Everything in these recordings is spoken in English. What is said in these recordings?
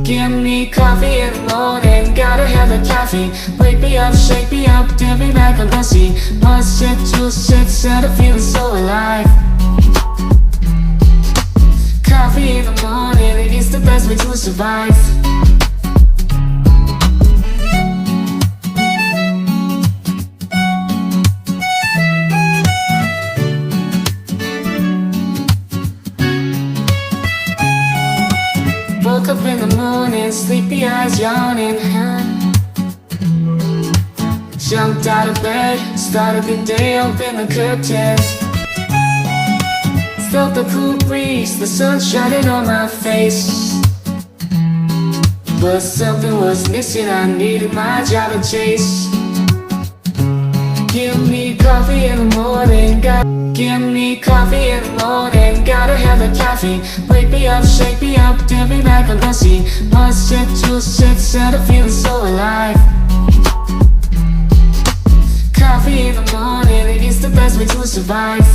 Give me coffee in the morning, gotta have the caffeine. Wake me up, shake me up, dip me back on pussy. One sip, two sips, and I'm feeling so alive. Coffee in the morning, it's the best way to survive. Woke up in the morning, sleepy eyes yawning. Jumped out of bed, started the day, opened the curtains. Felt the cool breeze, the sun shining on my face. But something was missing, I needed my job to chase. Give me coffee in the morning, give me coffee in the morning, gotta have the caffeine. Wake me up, shake me up, dip me back on pussy. One sip, two sips, and I'm feeling so alive. Coffee in the morning, it's the best way to survive.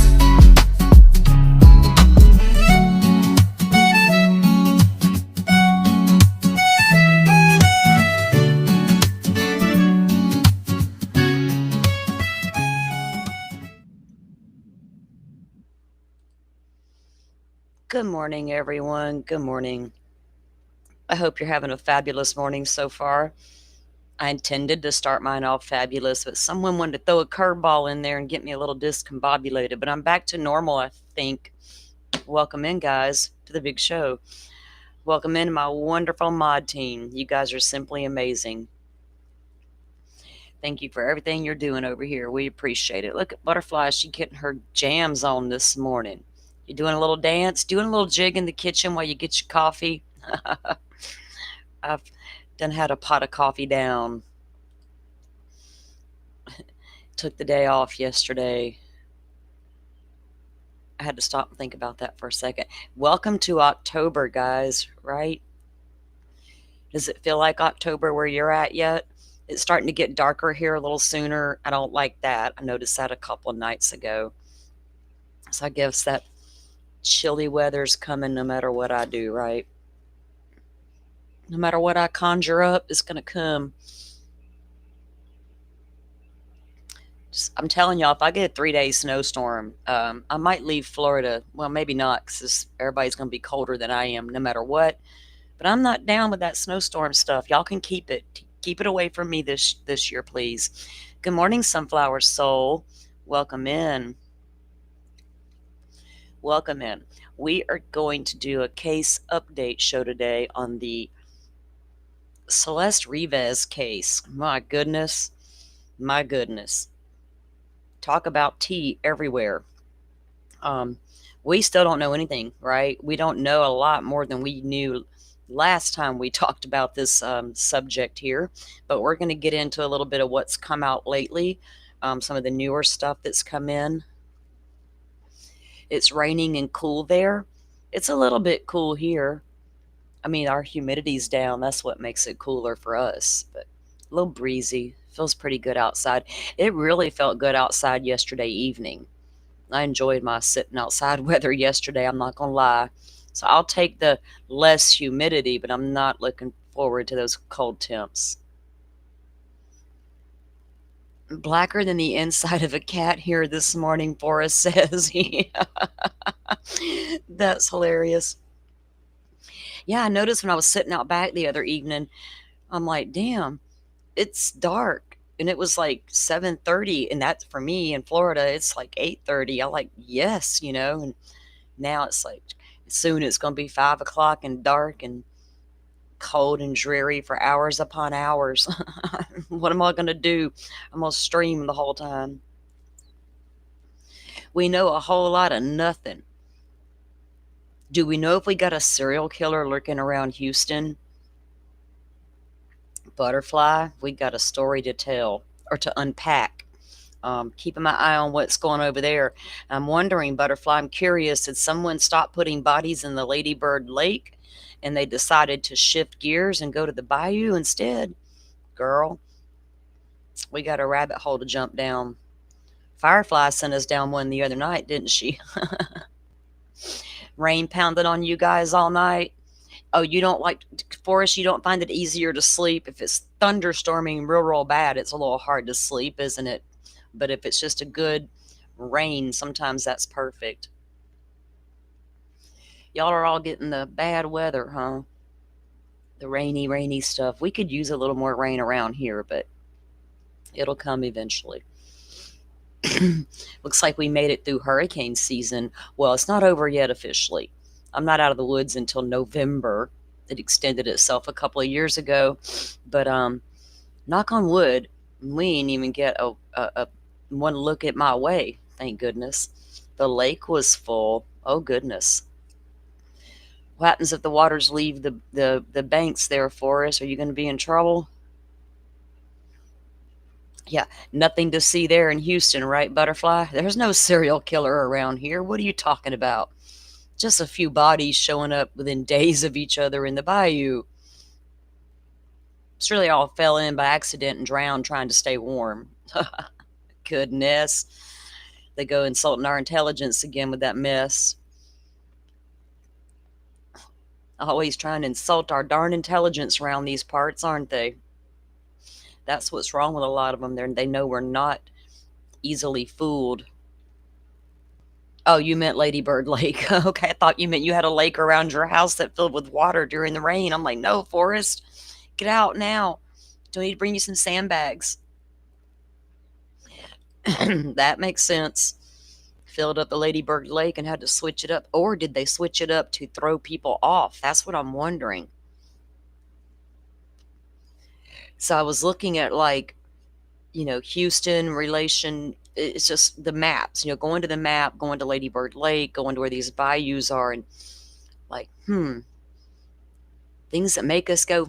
Good morning, everyone. Good morning. I hope you're having a fabulous morning so far. I intended to start mine off fabulous, but someone wanted to throw a curveball in there and get me a little discombobulated. But I'm back to normal, I think. Welcome in, guys, to the big show. Welcome in my wonderful mod team. You guys are simply amazing. Thank you for everything you're doing over here. We appreciate it. Look at Butterfly. She getting her jams on this morning. You doing a little dance, doing a little jig in the kitchen while you get your coffee. I've done had a pot of coffee down. Took the day off yesterday. I had to stop and think about that for a second. Welcome to October, guys, right? Does it feel like October where you're at yet? It's starting to get darker here a little sooner. I don't like that. I noticed that a couple of nights ago. So I guess that chilly weather's coming no matter what I do, right? No matter what I conjure up, it's going to come. I'm telling y'all, if I get a 3-day snowstorm, I might leave Florida. Well, maybe not, because everybody's going to be colder than I am no matter what. But I'm not down with that snowstorm stuff. Y'all can keep it. Keep it away from me this year, please. Good morning, Sunflower Soul. Welcome in. Welcome in. We are going to do a case update show today on the Celeste Rivas case. My goodness. My goodness. Talk about tea everywhere. We still don't know anything, right? We don't know a lot more than we knew last time we talked about this subject here, but we're going to get into a little bit of what's come out lately, some of the newer stuff that's come in. It's raining and cool there. It's a little bit cool here. I mean, our humidity's down. That's what makes it cooler for us, but a little breezy. Feels pretty good outside. It really felt good outside yesterday evening. I enjoyed my sitting outside weather yesterday, I'm not going to lie. So I'll take the less humidity, but I'm not looking forward to those cold temps. Blacker than the inside of a cat here this morning, Forrest says. That's hilarious. Yeah, I noticed when I was sitting out back the other evening, I'm like, damn, it's dark. And it was like 7:30, and that's for me in Florida, it's like 8:30. I'm like, yes, and now it's like soon it's going to be 5 o'clock and dark and cold and dreary for hours upon hours. What am I going to do? I'm going to stream the whole time. We know a whole lot of nothing. Do we know if we got a serial killer lurking around Houston? Butterfly, we got a story to tell or to unpack. Keeping my eye on what's going over there. I'm wondering, Butterfly, I'm curious, did someone stop putting bodies in the Ladybird Lake and they decided to shift gears and go to the bayou instead? Girl, we got a rabbit hole to jump down. Firefly sent us down one the other night, didn't she? Rain pounded on you guys all night. Oh, you don't like Forrest, you don't find it easier to sleep if it's thunderstorming real bad, it's a little hard to sleep, isn't it? But if it's just a good rain, sometimes that's perfect. Y'all are all getting the bad weather, huh? The rainy stuff. We could use a little more rain around here, but it'll come eventually. Looks like we made it through hurricane season. Well, it's not over yet officially. I'm not out of the woods until November. It extended itself a couple of years ago, but knock on wood, we ain't even get a one look at my way. Thank goodness. The lake was full. Oh goodness. What happens if the waters leave the banks there for us? Are you going to be in trouble? Yeah, nothing to see there in Houston, right, Butterfly? There's no serial killer around here. What are you talking about? Just a few bodies showing up within days of each other in the bayou. Surely all fell in by accident and drowned trying to stay warm. Goodness. They go insulting our intelligence again with that mess. Always trying to insult our darn intelligence around these parts, aren't they? That's what's wrong with a lot of them. They know we're not easily fooled. Oh, you meant Lady Bird Lake. Okay, I thought you meant you had a lake around your house that filled with water during the rain. I'm like, no, Forrest, get out now. Do I need to bring you some sandbags? That makes sense. Filled up the Lady Bird Lake and had to switch it up. Or did they switch it up to throw people off? That's what I'm wondering. So I was looking at, like, Houston relation. It's just the maps, going to the map, going to Lady Bird Lake, going to where these bayous are, and like, things that make us go,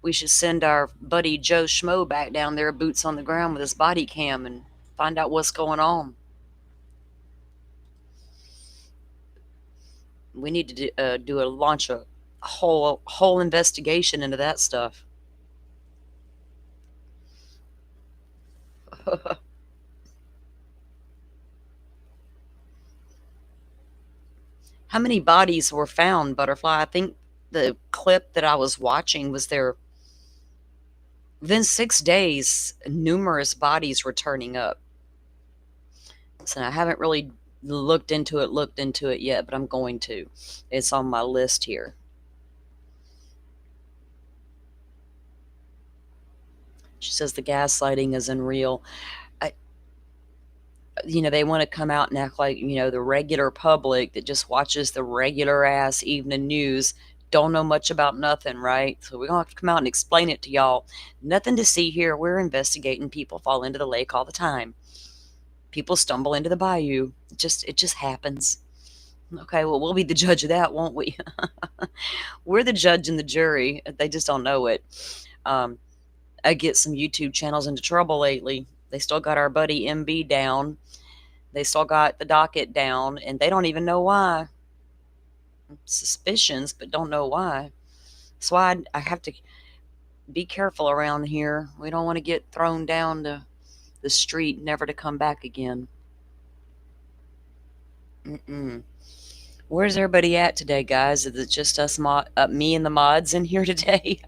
we should send our buddy Joe Schmo back down there, boots on the ground with his body cam, and find out what's going on. We need to launch a whole investigation into that stuff. How many bodies were found, Butterfly? I think the clip that I was watching was there. Within 6 days, numerous bodies were turning up. So I haven't really looked into it yet, but I'm going to. It's on my list here. She says the gaslighting is unreal. They want to come out and act like, the regular public that just watches the regular ass evening news don't know much about nothing, right? So we're going to have to come out and explain it to y'all. Nothing to see here. We're investigating. People fall into the lake all the time. People stumble into the bayou. It just happens. Okay, well, we'll be the judge of that, won't we? We're the judge and the jury. They just don't know it. I get some YouTube channels into trouble lately. They still got our buddy MB down. They still got the docket down, and they don't even know why. Suspicions, but don't know why. So I have to be careful around here. We don't want to get thrown down to the street, never to come back again. Where's everybody at today, guys? Is it just us, me and the mods in here today?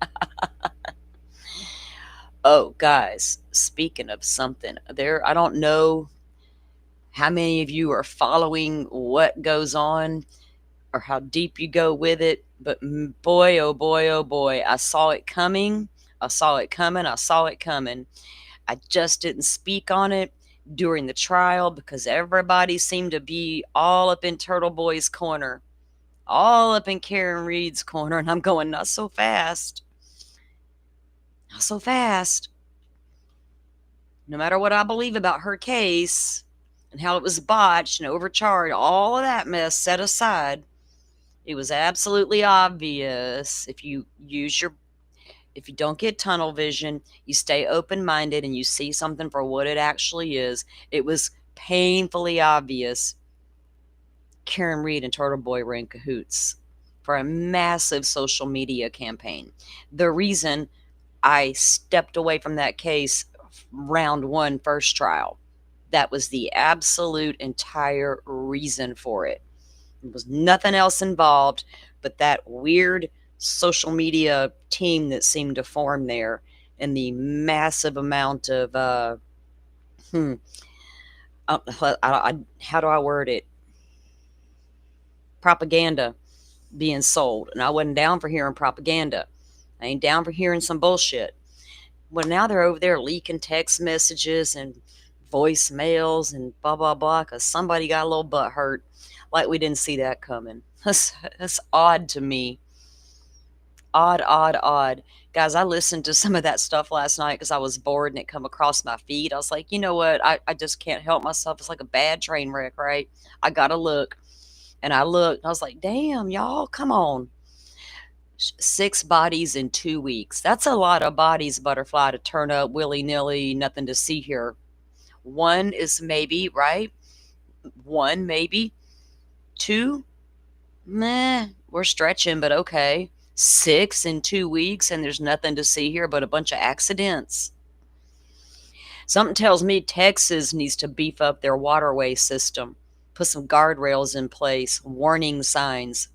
Oh, guys, speaking of something, I don't know how many of you are following what goes on or how deep you go with it, but boy, oh boy, oh boy, I saw it coming. I saw it coming. I saw it coming. I just didn't speak on it during the trial because everybody seemed to be all up in Turtle Boy's corner, all up in Karen Reed's corner, and I'm going, not so fast. Not so fast. No matter what I believe about her case and how it was botched and overcharged, all of that mess set aside, it was absolutely obvious. If you don't get tunnel vision, you stay open-minded and you see something for what it actually is, it was painfully obvious Karen Reed and Turtle Boy were in cahoots for a massive social media campaign. The reason I stepped away from that case round one, first trial, that was the absolute entire reason for it. There was nothing else involved but that weird social media team that seemed to form there, and the massive amount of hmm, how do I word it? Propaganda being sold. And I wasn't down for hearing propaganda. I ain't down for hearing some bullshit. Well, now they're over there leaking text messages and voicemails and blah, blah, blah, because somebody got a little butt hurt. Like we didn't see that coming. That's odd to me. Odd, odd, odd. Guys, I listened to some of that stuff last night because I was bored and it come across my feed. I was like, you know what? I just can't help myself. It's like a bad train wreck, right? I gotta look. And I looked. I was like, damn, y'all, come on. 6 bodies in 2 weeks. That's a lot of bodies, Butterfly, to turn up willy nilly, nothing to see here. One is maybe, right? One, maybe. Two, meh, we're stretching, but okay. 6 in 2 weeks, and there's nothing to see here but a bunch of accidents. Something tells me Texas needs to beef up their waterway system, put some guardrails in place, warning signs.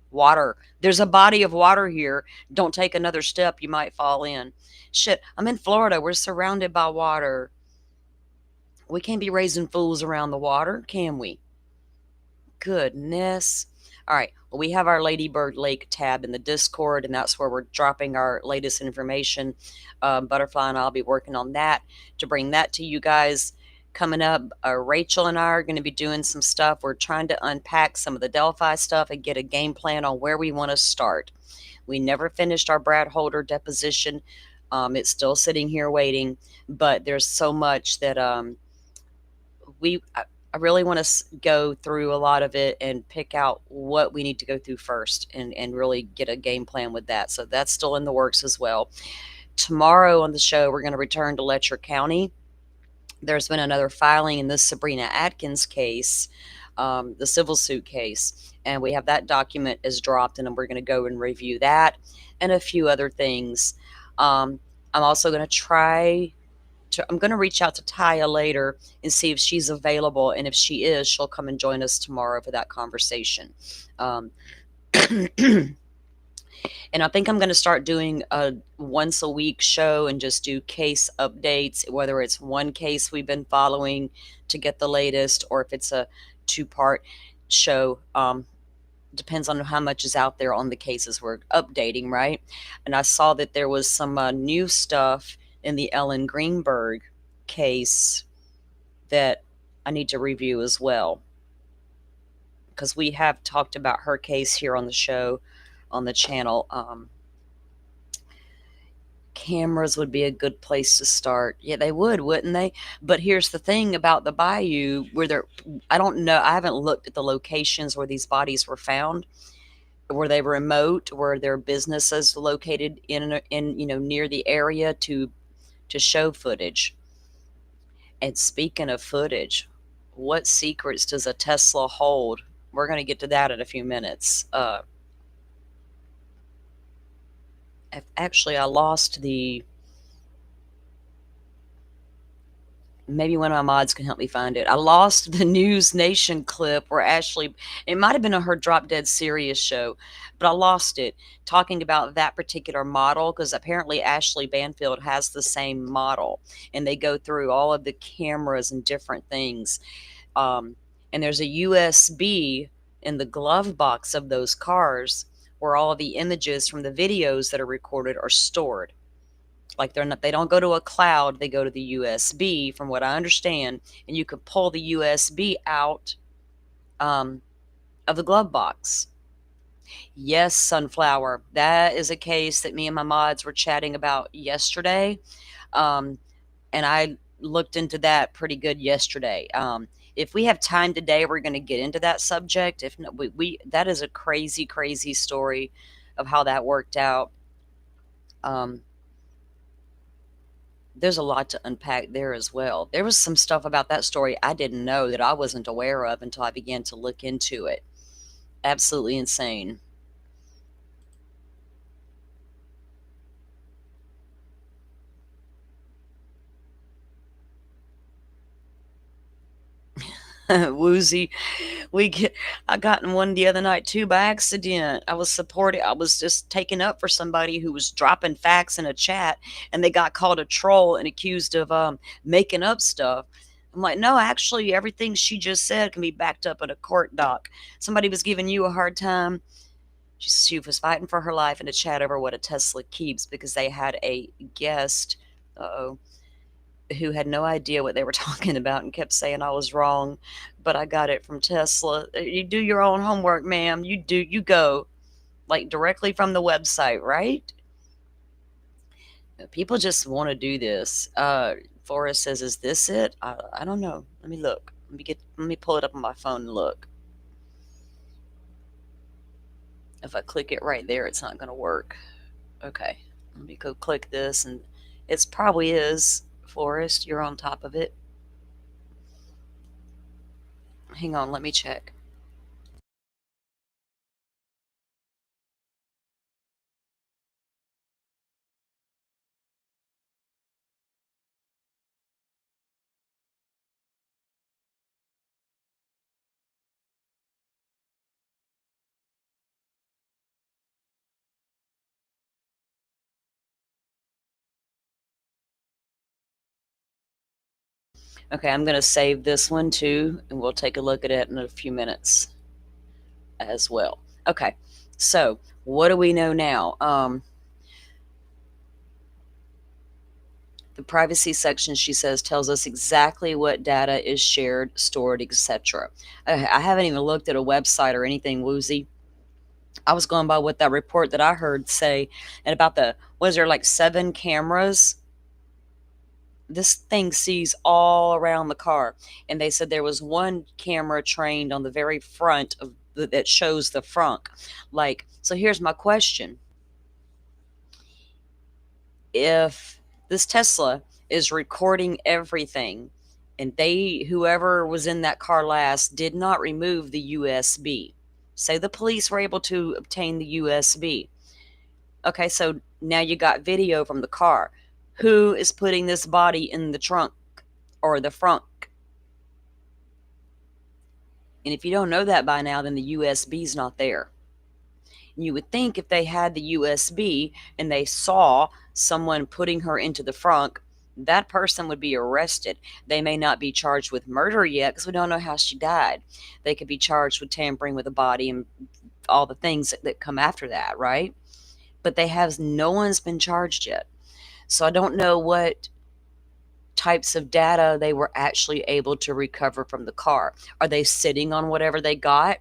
Water. There's a body of water here. Don't take another step, you might fall in. Shit, I'm in Florida. We're surrounded by water. We can't be raising fools around the water, can we? Goodness. All right. Well, we have our Ladybird Lake tab in the Discord, and that's where we're dropping our latest information. Butterfly and I'll be working on that to bring that to you guys. Coming up, Rachel and I are going to be doing some stuff. We're trying to unpack some of the Delphi stuff and get a game plan on where we want to start. We never finished our Brad Holder deposition. It's still sitting here waiting, but there's so much that I really want to go through a lot of it and pick out what we need to go through first and really get a game plan with that. So that's still in the works as well. Tomorrow on the show, we're going to return to Letcher County. There's been another filing in this Sabrina Atkins case, the civil suit case, and we have that document is dropped, and we're going to go and review that and a few other things. I'm also going to I'm going to reach out to Taya later and see if she's available, and if she is, she'll come and join us tomorrow for that conversation. And I think I'm going to start doing a once a week show and just do case updates, whether it's one case we've been following to get the latest, or if it's a 2-part show. Depends on how much is out there on the cases we're updating, right? And I saw that there was some new stuff in the Ellen Greenberg case that I need to review as well, because we have talked about her case here on the show, on the channel. Cameras would be a good place to start. Yeah, they would, wouldn't they? But here's the thing about the bayou, where I don't know, I haven't looked at the locations where these bodies were found. Were they remote? Were there businesses located in near the area to show footage? And speaking of footage, what secrets does a Tesla hold? We're going to get to that in a few minutes. Actually, I lost the. Maybe one of my mods can help me find it. I lost the News Nation clip where Ashley, it might have been on her Drop Dead Serious show, but I lost it, talking about that particular model, because apparently Ashley Banfield has the same model, and they go through all of the cameras and different things. And there's a USB in the glove box of those cars where all of the images from the videos that are recorded are stored. Like they don't go to a cloud, they go to the USB, from what I understand, and you could pull the USB out of the glove box. Yes, Sunflower, that is a case that me and my mods were chatting about yesterday, and I looked into that pretty good yesterday. If we have time today, we're going to get into that subject. If not, that is a crazy, crazy story of how that worked out. There's a lot to unpack there as well. There was some stuff about that story I didn't know, that I wasn't aware of until I began to look into it. Absolutely insane. Woozy. We get I got in one the other night too by accident. I was just taking up for somebody who was dropping facts in a chat, and they got called a troll and accused of making up stuff. I'm like, no, actually everything she just said can be backed up in a court doc. Somebody was giving you a hard time. She was fighting for her life in a chat over what a Tesla keeps because they had a guest, uh-oh, who had no idea what they were talking about and kept saying I was wrong, but I got it from Tesla. You do your own homework, ma'am. You go like directly from the website, right? People just want to do this. Forrest says, "Is this it?" I don't know. Let me look. Let me pull it up on my phone and look. If I click it right there, it's not going to work. Okay, let me go click this, and it's probably is. Forrest, you're on top of it. Hang on, let me check. Okay, I'm going to save this one too, and we'll take a look at it in a few minutes as well. Okay, so what do we know now? The privacy section, she says, tells us exactly what data is shared, stored, etc. I haven't even looked at a website or anything, Woozy. I was going by what that report that I heard say, and about was there like 7 cameras? This thing sees all around the car, and they said there was one camera trained on the very front of that shows the frunk. Like, so here's my question: if this Tesla is recording everything, and whoever was in that car last did not remove the USB, say the police were able to obtain the USB. Okay, so now you got video from the car. Who is putting this body in the trunk or the frunk? And if you don't know that by now, then the USB is not there. You would think if they had the USB and they saw someone putting her into the frunk, that person would be arrested. They may not be charged with murder yet because we don't know how she died. They could be charged with tampering with a body and all the things that come after that, right? But no one's been charged yet. So I don't know what types of data they were actually able to recover from the car. Are they sitting on whatever they got,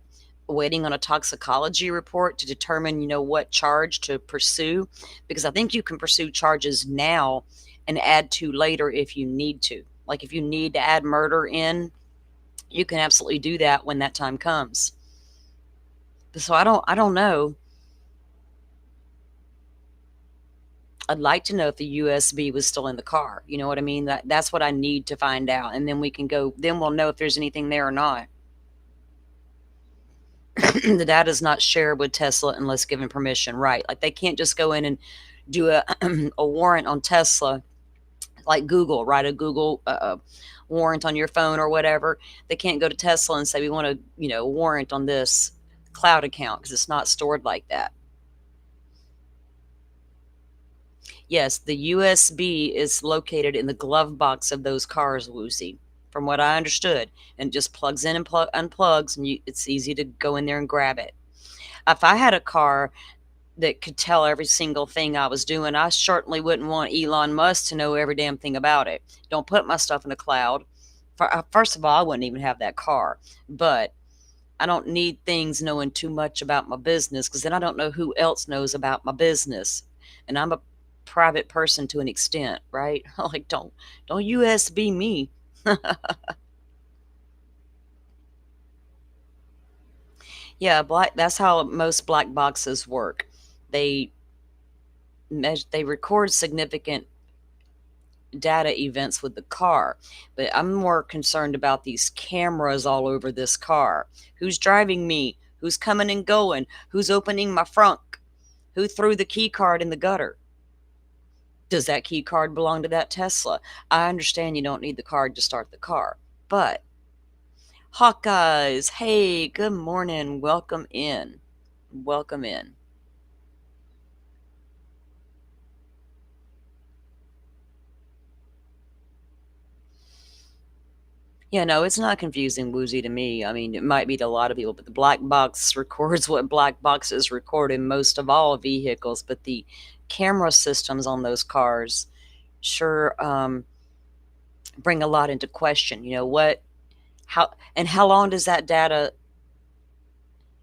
waiting on a toxicology report to determine, what charge to pursue? Because I think you can pursue charges now and add to later if you need to. Like if you need to add murder in, you can absolutely do that when that time comes. So I don't know. I'd like to know if the USB was still in the car. You know what I mean? That's what I need to find out. And then then we'll know if there's anything there or not. The data is not shared with Tesla unless given permission, right? Like they can't just go in and do a, a warrant on Tesla, like Google, write a Google warrant on your phone or whatever. They can't go to Tesla and say, we want a warrant on this cloud account because it's not stored like that. Yes, the USB is located in the glove box of those cars, Woozy, from what I understood, and just plugs in and unplugs, and it's easy to go in there and grab it. If I had a car that could tell every single thing I was doing, I certainly wouldn't want Elon Musk to know every damn thing about it. Don't put my stuff in the cloud. First of all, I wouldn't even have that car, but I don't need things knowing too much about my business because then I don't know who else knows about my business. And I'm a private person to an extent, right? Like don't USB me. Yeah, that's how most black boxes work. They they record significant data events with the car, but I'm more concerned about these cameras all over this car. Who's driving me? Who's coming and going? Who's opening my frunk? Who threw the key card in the gutter? Does that key card belong to that Tesla? I understand you don't need the card to start the car, but Hawkeyes, hey, good morning. Welcome in. Welcome in. Yeah, no, it's not confusing woozy to me. I mean, it might be to a lot of people, but the black box records what black boxes record in most of all vehicles. But the camera systems on those cars sure bring a lot into question. You know what? How long does that data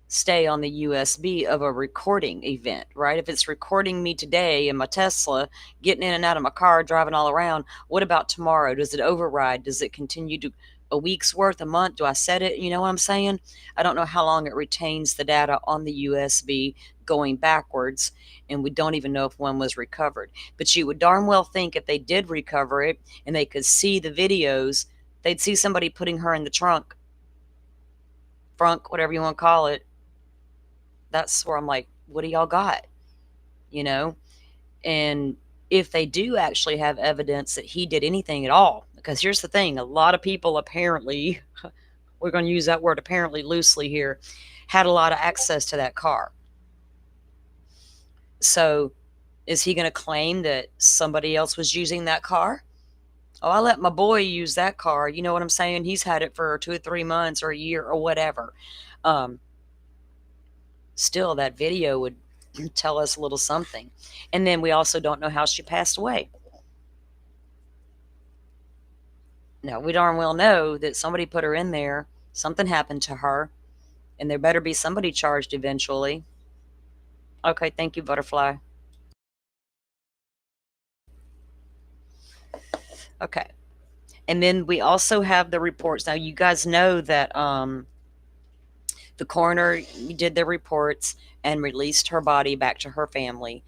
stay on the USB of a recording event, right? If it's recording me today in my Tesla, getting in and out of my car, driving all around, what about tomorrow? Does it override? Does it continue to a week's worth, a month? Do I set it? You know what I'm saying? I don't know how long it retains the data on the USB going backwards, and we don't even know if one was recovered. But you would darn well think if they did recover it and they could see the videos, they'd see somebody putting her in the trunk, frunk, whatever you want to call it. That's where I'm like, what do y'all got? You know? And if they do actually have evidence that he did anything at all, because here's the thing, a lot of people apparently, we're going to use that word apparently loosely here, had a lot of access to that car. So is he going to claim that somebody else was using that car? Oh, I let my boy use that car. You know what I'm saying? He's had it for 2 or 3 months or a year or whatever. Um, Still, that video would tell us a little something. And then we also don't know how she passed away. Now, we darn well know that somebody put her in there, something happened to her, and there better be somebody charged eventually. Okay, thank you, Butterfly. Okay. And then we also have the reports. Now, you guys know that the coroner did the reports and released her body back to her family.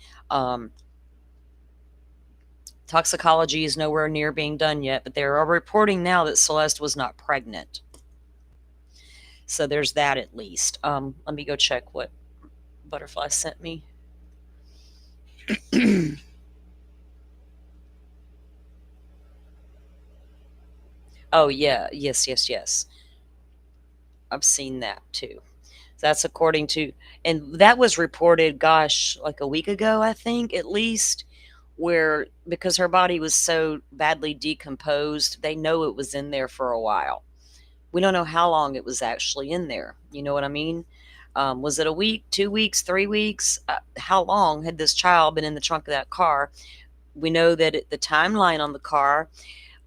Toxicology is nowhere near being done yet, but they are reporting now that Celeste was not pregnant. So there's that at least. Let me go check what Butterfly sent me. Oh, yeah. Yes. I've seen that too. That's according to, and that was reported, gosh, like a week ago, I think, at least, where because her body was so badly decomposed, they know it was in there for a while. We don't know how long it was actually in there. You know what I mean? Was it a week, 2 weeks, 3 weeks? How long had this child been in the trunk of that car? We know that the timeline on the car,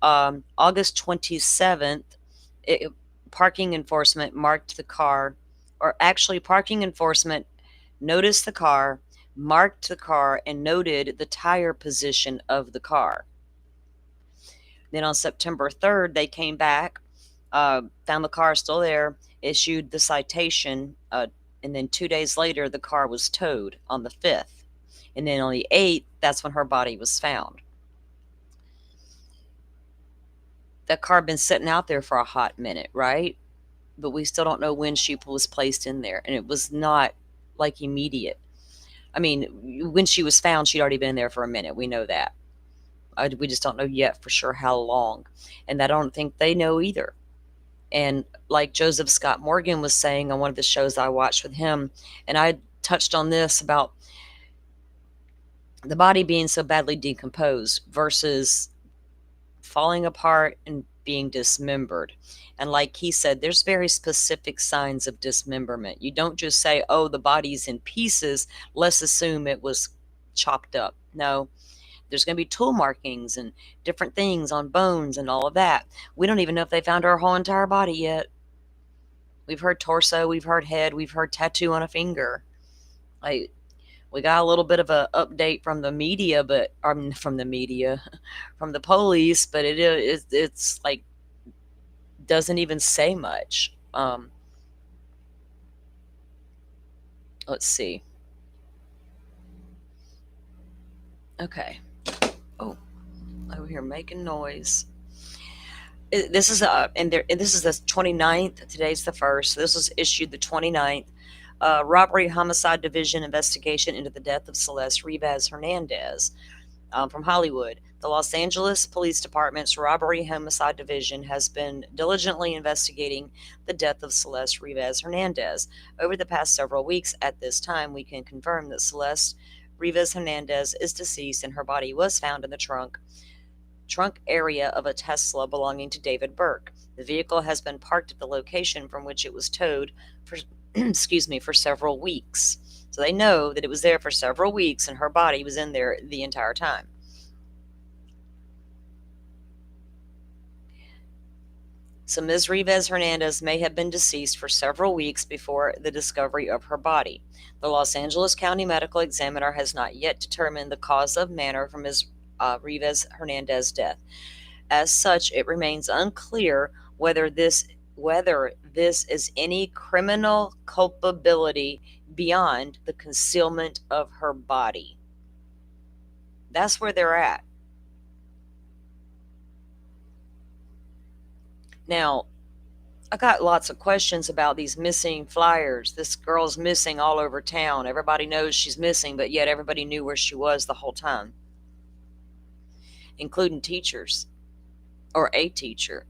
August 27th, parking enforcement marked the car, or actually, parking enforcement noticed the car, marked the car, and noted the tire position of the car. Then on September 3rd, they came back, found the car still there, issued the citation, and then 2 days later, the car was towed on the 5th. And then on the 8th, that's when her body was found. That car had been sitting out there for a hot minute, right? But we still don't know when she was placed in there. And it was not like immediate. I mean, when she was found, she'd already been there for a minute. We know that. We just don't know yet for sure how long. And I don't think they know either. And like Joseph Scott Morgan was saying on one of the shows I watched with him, and I touched on this about the body being so badly decomposed versus falling apart and being dismembered. And like he said, there's very specific signs of dismemberment. You don't just say, oh, the body's in pieces, let's assume it was chopped up. No, there's going to be tool markings and different things on bones and all of that. We don't even know if they found her whole entire body yet. We've heard torso, we've heard head, we've heard tattoo on a finger. Like, we got a little bit of a update from the media, but from the media, from the police, but it's like doesn't even say much. Let's see. Okay. Oh, over here making noise. This is this is the 29th. Today's the 1st. This was issued the 29th. Robbery homicide division investigation into the death of Celeste Rivas Hernandez from Hollywood. The Los Angeles Police Department's Robbery Homicide Division has been diligently investigating the death of Celeste Rivas Hernandez over the past several weeks. At this time, we can confirm that Celeste Rivas Hernandez is deceased and her body was found in the trunk area of a Tesla belonging to David Burke. The vehicle has been parked at the location from which it was towed for for several weeks. So they know that it was there for several weeks and her body was in there the entire time. So Ms. Rivas Hernandez may have been deceased for several weeks before the discovery of her body. The Los Angeles County Medical Examiner has not yet determined the cause of manner for Ms. Rivas Hernandez's death. As such, it remains unclear whether this is any criminal culpability beyond the concealment of her body. That's where they're at. Now, I got lots of questions about these missing flyers. This girl's missing all over town. Everybody knows she's missing, but yet everybody knew where she was the whole time, including teachers or a teacher.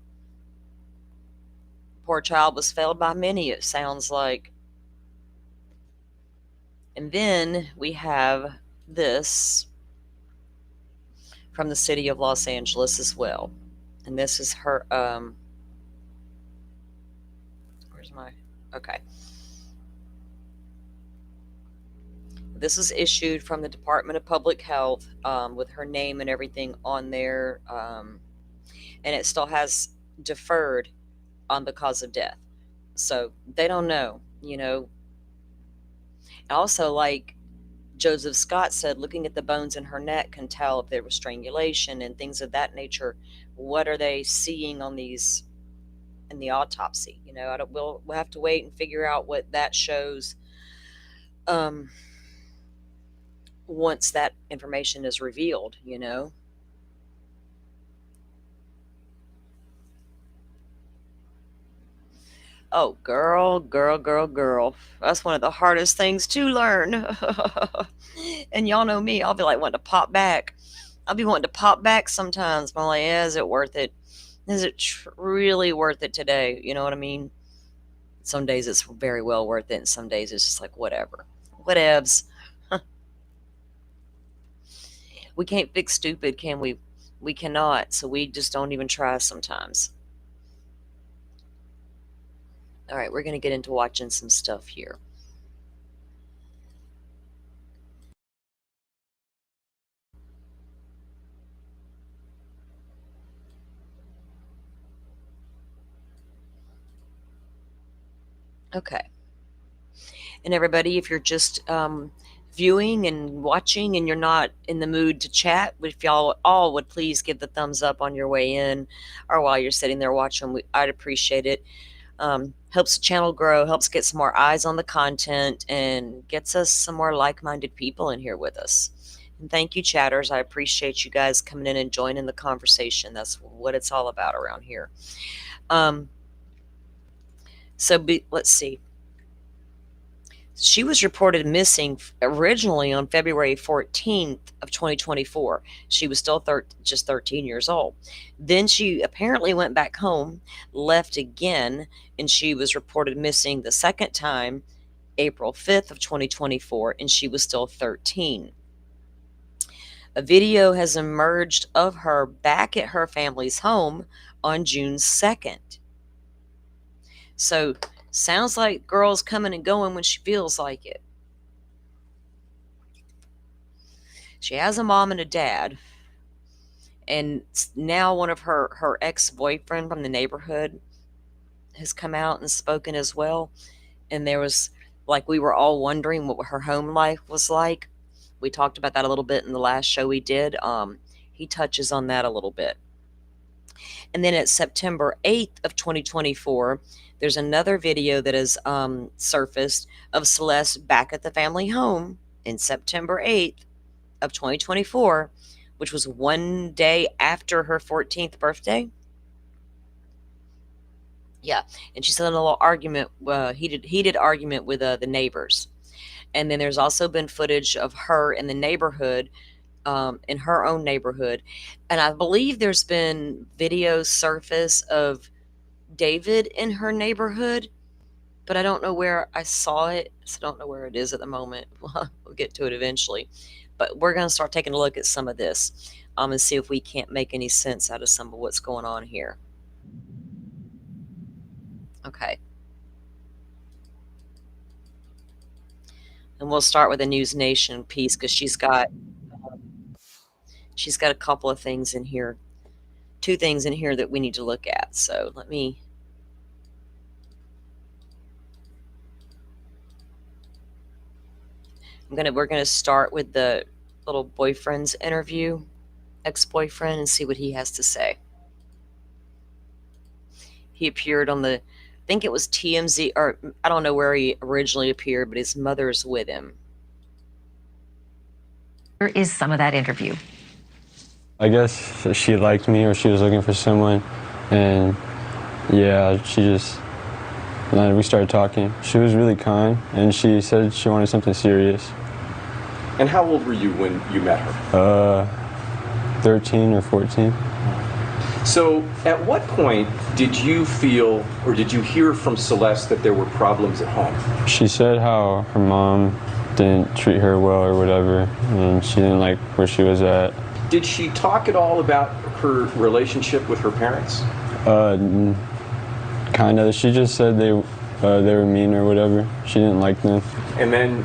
Poor child was failed by many, it sounds like. And then we have this from the city of Los Angeles as well. And this is her, where's my, okay. This is issued from the Department of Public Health with her name and everything on there. And it still has deferred on the cause of death. So they don't know, Also, like Joseph Scott said, looking at the bones in her neck can tell if there was strangulation and things of that nature. What are they seeing on these in the autopsy? We'll have to wait and figure out what that shows once that information is revealed, Oh, girl. That's one of the hardest things to learn. And y'all know me. I'll be like wanting to pop back. I'll be wanting to pop back sometimes. But I'm like, is it worth it? Is it really worth it today? You know what I mean? Some days it's very well worth it. And some days it's just like, whatever. Whatevs. We can't fix stupid, can we? We cannot. So we just don't even try sometimes. All right, we're going to get into watching some stuff here. Okay. And everybody, if you're just viewing and watching and you're not in the mood to chat, if y'all all would please give the thumbs up on your way in or while you're sitting there watching, I'd appreciate it. Helps the channel grow, helps get some more eyes on the content, and gets us some more like-minded people in here with us. And thank you, chatters. I appreciate you guys coming in and joining the conversation. That's what it's all about around here. Let's see. She was reported missing originally on February 14th of 2024. She was still just 13 years old. Then she apparently went back home, left again, and she was reported missing the second time, April 5th of 2024, and she was still 13. A video has emerged of her back at her family's home on June 2nd. So sounds like girl's coming and going when she feels like it. She has a mom and a dad. And now one of her ex-boyfriend from the neighborhood has come out and spoken as well. And there was, like, we were all wondering what her home life was like. We talked about that a little bit in the last show we did. He touches on that a little bit. And then at September 8th of 2024, there's another video that has surfaced of Celeste back at the family home in September 8th of 2024, which was one day after her 14th birthday. Yeah, and she's had a little argument, heated argument with the neighbors. And then there's also been footage of her in the neighborhood in her own neighborhood. And I believe there's been videos surface of David in her neighborhood, but I don't know where I saw it. So I don't know where it is at the moment. We'll get to it eventually. But we're going to start taking a look at some of this and see if we can't make any sense out of some of what's going on here. Okay. And we'll start with the News Nation piece because she's got a couple of things in here, 2 things in here that we need to look at. So we're gonna start with the little boyfriend's interview, ex-boyfriend, and see what he has to say. He appeared on I think it was TMZ, or I don't know where he originally appeared, but his mother's with him. Here is some of that interview. I guess she liked me, or she was looking for someone, and yeah, we started talking. She was really kind, and she said she wanted something serious. And how old were you when you met her? 13 or 14. So at what point did you feel, or did you hear from Celeste that there were problems at home? She said how her mom didn't treat her well or whatever, and she didn't like where she was at. Did she talk at all about her relationship with her parents? Kind of. She just said they were mean or whatever. She didn't like them. And then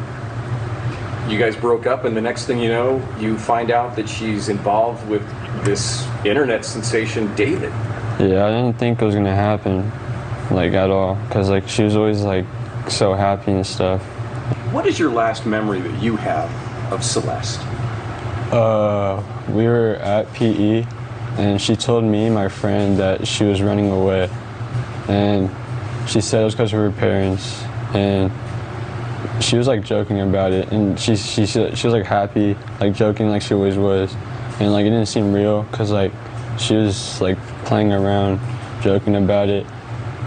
you guys broke up, and the next thing you know, you find out that she's involved with this internet sensation, David. Yeah, I didn't think it was gonna happen, like, at all, because like she was always like so happy and stuff. What is your last memory that you have of Celeste? We were at PE, and she told me and my friend that she was running away, and she said it was because of her parents, and she was like joking about it, and she was like happy, like joking like she always was, and like it didn't seem real because like she was like playing around, joking about it,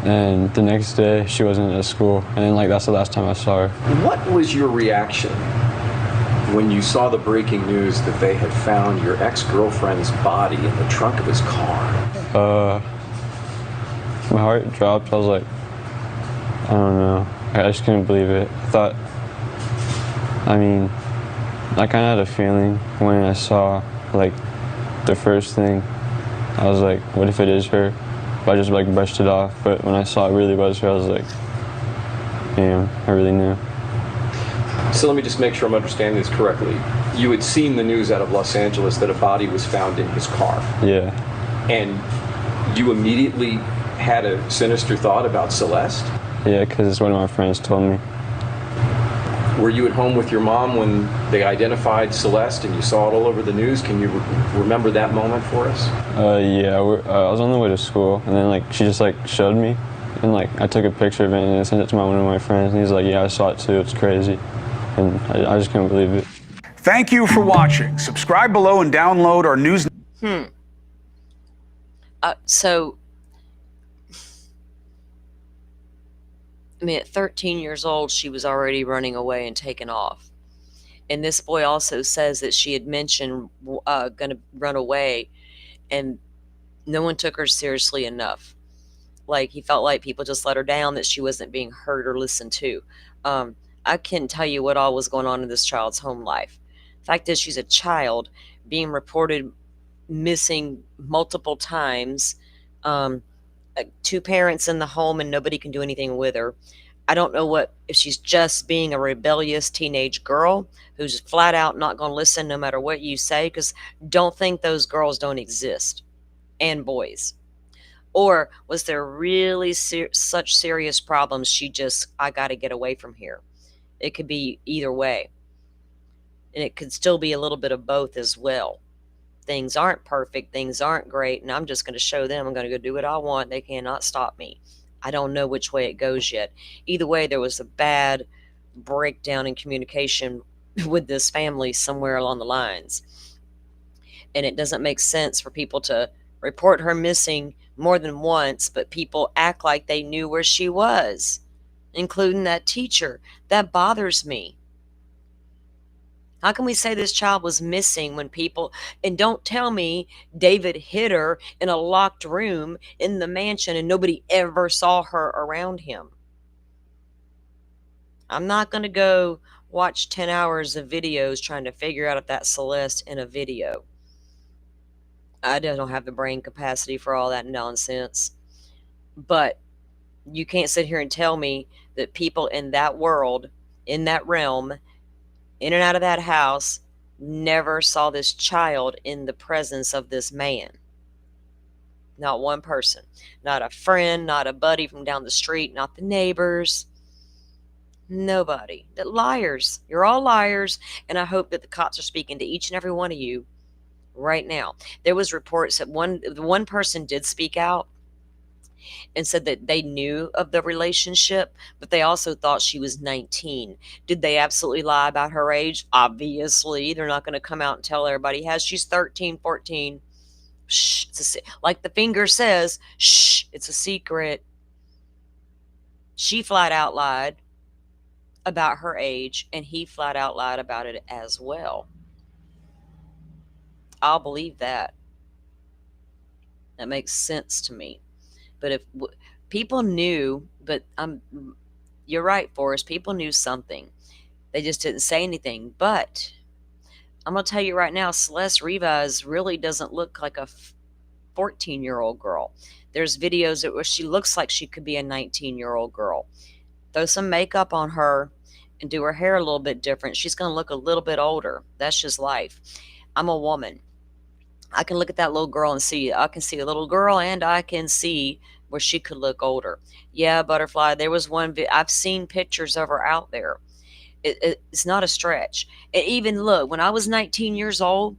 and the next day she wasn't at school, and then like that's the last time I saw her. What was your reaction when you saw the breaking news that they had found your ex-girlfriend's body in the trunk of his car? My heart dropped. I was like, I don't know. I just couldn't believe it. I kind of had a feeling when I saw like the first thing. I was like, what if it is her? But I just like brushed it off. But when I saw it really was her, I was like, damn, I really knew. So let me just make sure I'm understanding this correctly. You had seen the news out of Los Angeles that a body was found in his car. Yeah. And you immediately had a sinister thought about Celeste? Yeah, because one of my friends told me. Were you at home with your mom when they identified Celeste and you saw it all over the news? Can you remember that moment for us? Yeah, I was on the way to school, and then like she just like showed me, and like I took a picture of it and I sent it to one of my friends, and he's like, yeah, I saw it too, it's crazy. And I just couldn't believe it. Thank you for watching. Subscribe below and download our news. So, I mean, at 13 years old, she was already running away and taking off. And this boy also says that she had mentioned going to run away, and no one took her seriously enough. Like, he felt like people just let her down, that she wasn't being heard or listened to. I can't tell you what all was going on in this child's home life. Fact is, she's a child being reported missing multiple times. 2 parents in the home and nobody can do anything with her. I don't know if she's just being a rebellious teenage girl who's flat out not going to listen no matter what you say, because don't think those girls don't exist, and boys. Or was there really such serious problems I got to get away from here? It could be either way. And it could still be a little bit of both as well. Things aren't perfect, things aren't great, and I'm just going to show them I'm going to go do what I want. They cannot stop me. I don't know which way it goes yet. Either way, there was a bad breakdown in communication with this family somewhere along the lines. And it doesn't make sense for people to report her missing more than once, but people act like they knew where she was, including that teacher. That bothers me. How can we say this child was missing when people, and don't tell me David hid her in a locked room in the mansion and nobody ever saw her around him? I'm not going to go watch 10 hours of videos trying to figure out if that's Celeste in a video. I don't have the brain capacity for all that nonsense. But you can't sit here and tell me that people in that world, in that realm, in and out of that house, never saw this child in the presence of this man. Not one person. Not a friend, not a buddy from down the street, not the neighbors. Nobody. That liars. You're all liars, and I hope that the cops are speaking to each and every one of you right now. There was reports that one person did speak out and said that they knew of the relationship, but they also thought she was 19. Did they absolutely lie about her age? Obviously. They're not going to come out and tell everybody, has she's 13, 14. Shh, like the finger says, shh, it's a secret. She flat out lied about her age, and he flat out lied about it as well. I'll believe that. That makes sense to me. But if people knew, but you're right, Forrest, people knew something. They just didn't say anything. But I'm going to tell you right now, Celeste Rivas really doesn't look like a 14-year-old girl. There's videos where she looks like she could be a 19-year-old girl. Throw some makeup on her and do her hair a little bit different. She's going to look a little bit older. That's just life. I'm a woman. I can look at that little girl and see, I can see a little girl and I can see where she could look older. Yeah, Butterfly, there was one, I've seen pictures of her out there. It's not a stretch. And even look, when I was 19 years old,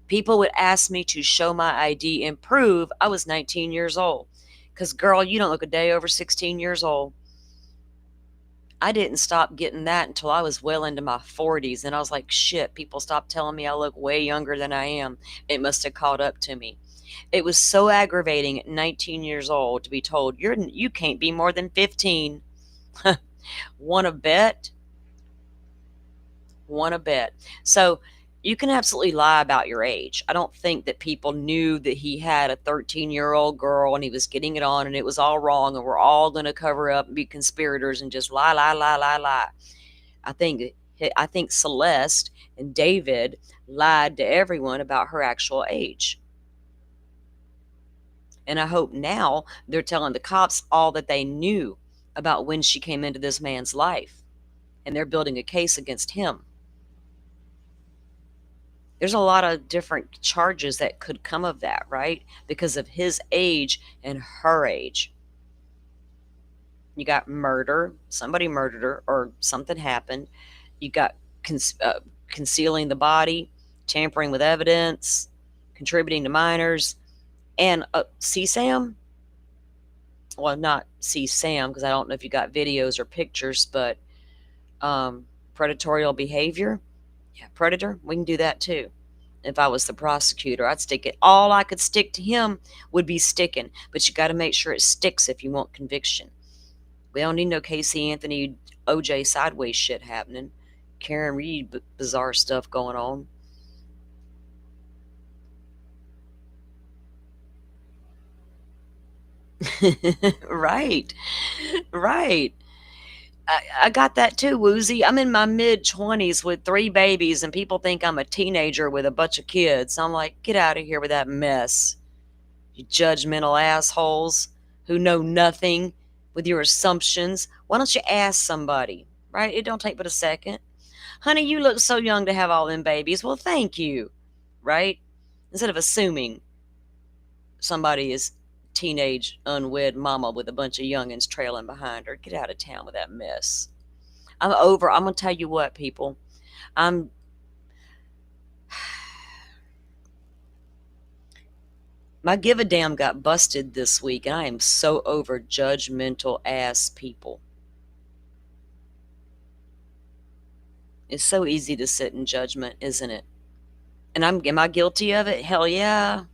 people would ask me to show my ID and prove I was 19 years old. Because, girl, you don't look a day over 16 years old. I didn't stop getting that until I was well into my 40s. And I was like, shit, people stopped telling me I look way younger than I am. It must have caught up to me. It was so aggravating at 19 years old to be told, you can't be more than 15. Want to bet? Want to bet. So you can absolutely lie about your age. I don't think that people knew that he had a 13-year-old girl and he was getting it on and it was all wrong and we're all going to cover up and be conspirators and just lie, lie, lie, lie, lie. I think Celeste and David lied to everyone about her actual age. And I hope now they're telling the cops all that they knew about when she came into this man's life. And they're building a case against him. There's a lot of different charges that could come of that, right? Because of his age and her age. You got murder. Somebody murdered her or something happened. You got concealing the body, tampering with evidence, contributing to minors, and CSAM. Well, not CSAM because I don't know if you got videos or pictures, but predatorial behavior. Yeah, predator. We can do that too. If I was the prosecutor, I'd stick it. All I could stick to him would be sticking. But you got to make sure it sticks if you want conviction. We don't need no Casey Anthony, OJ sideways shit happening. Karen Reed bizarre stuff going on. Right. Right. I got that too, Woozy. I'm in my mid-20s with 3 babies, and people think I'm a teenager with a bunch of kids. I'm like, get out of here with that mess. You judgmental assholes who know nothing with your assumptions. Why don't you ask somebody, right? It don't take but a second. Honey, you look so young to have all them babies. Well, thank you, right? Instead of assuming somebody is teenage unwed mama with a bunch of youngins trailing behind her. Get out of town with that mess. I'm over. I'm going to tell you what, people. My give a damn got busted this week, and I am so over judgmental ass people. It's so easy to sit in judgment, isn't it? And am I guilty of it? Hell yeah.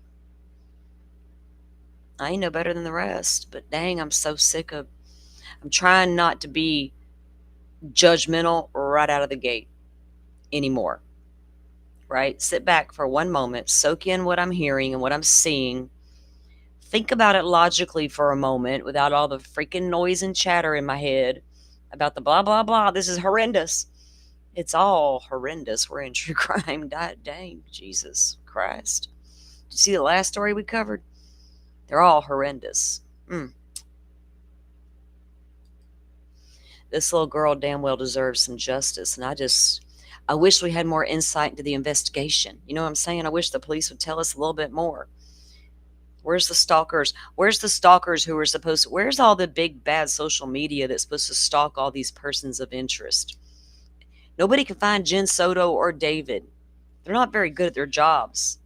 I ain't no better than the rest, but dang, I'm so sick of. I'm trying not to be judgmental right out of the gate anymore. right? Sit back for one moment, soak in what I'm hearing and what I'm seeing. Think about it logically for a moment without all the freaking noise and chatter in my head about the blah, blah, blah. This is horrendous. It's all horrendous. We're in true crime. Dang, Jesus Christ. Did you see the last story we covered? They're all horrendous. This little girl damn well deserves some justice. And I wish we had more insight into the investigation. You know what I'm saying? I wish the police would tell us a little bit more. Where's the stalkers? Where's the stalkers who are supposed to, where's all the big bad social media that's supposed to stalk all these persons of interest? Nobody can find Jen Soto or David. They're not very good at their jobs.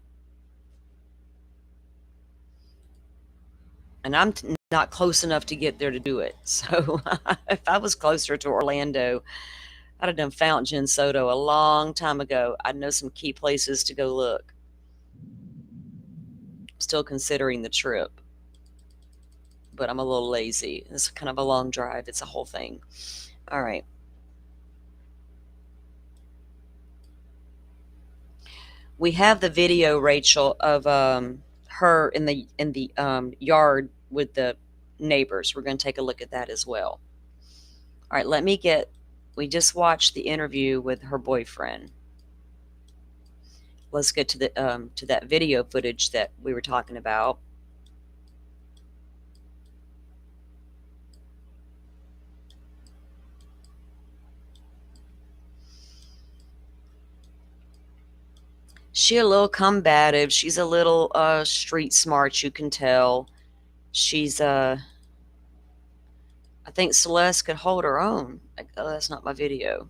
And I'm not close enough to get there to do it. So if I was closer to Orlando, I'd have done found Jen Soto a long time ago. I'd know some key places to go look. Still considering the trip, but I'm a little lazy. It's kind of a long drive. It's a whole thing. All right. We have the video, Rachel, of her in the yard with the neighbors. We're going to take a look at that as well. All right, we just watched the interview with her boyfriend. Let's get to that video footage that we were talking about. She's a little combative. She's a little street smart, you can tell. She's I think Celeste could hold her own. Oh, that's not my video.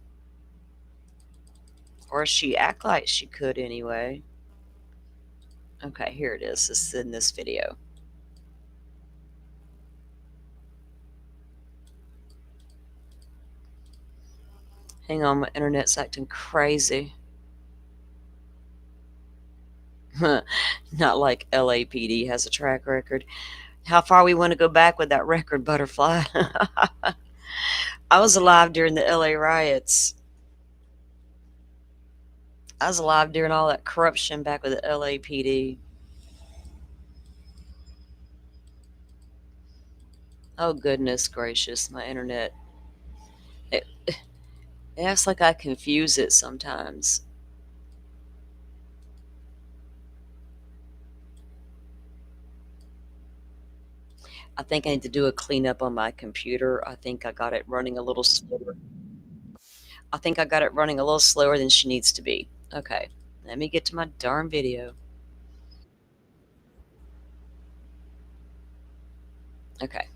Or she act like she could anyway. Okay, here it is. This is in this video. Hang on, my internet's acting crazy. Not like LAPD has a track record. How far we want to go back with that record, Butterfly? I was alive during the LA riots. I was alive during all that corruption back with the LAPD. Oh, goodness gracious, my internet. It acts like I confuse it sometimes. I think I need to do a cleanup on my computer. I think I got it running a little slower. I think I got it running a little slower than she needs to be. Okay, let me get to my darn video. Okay.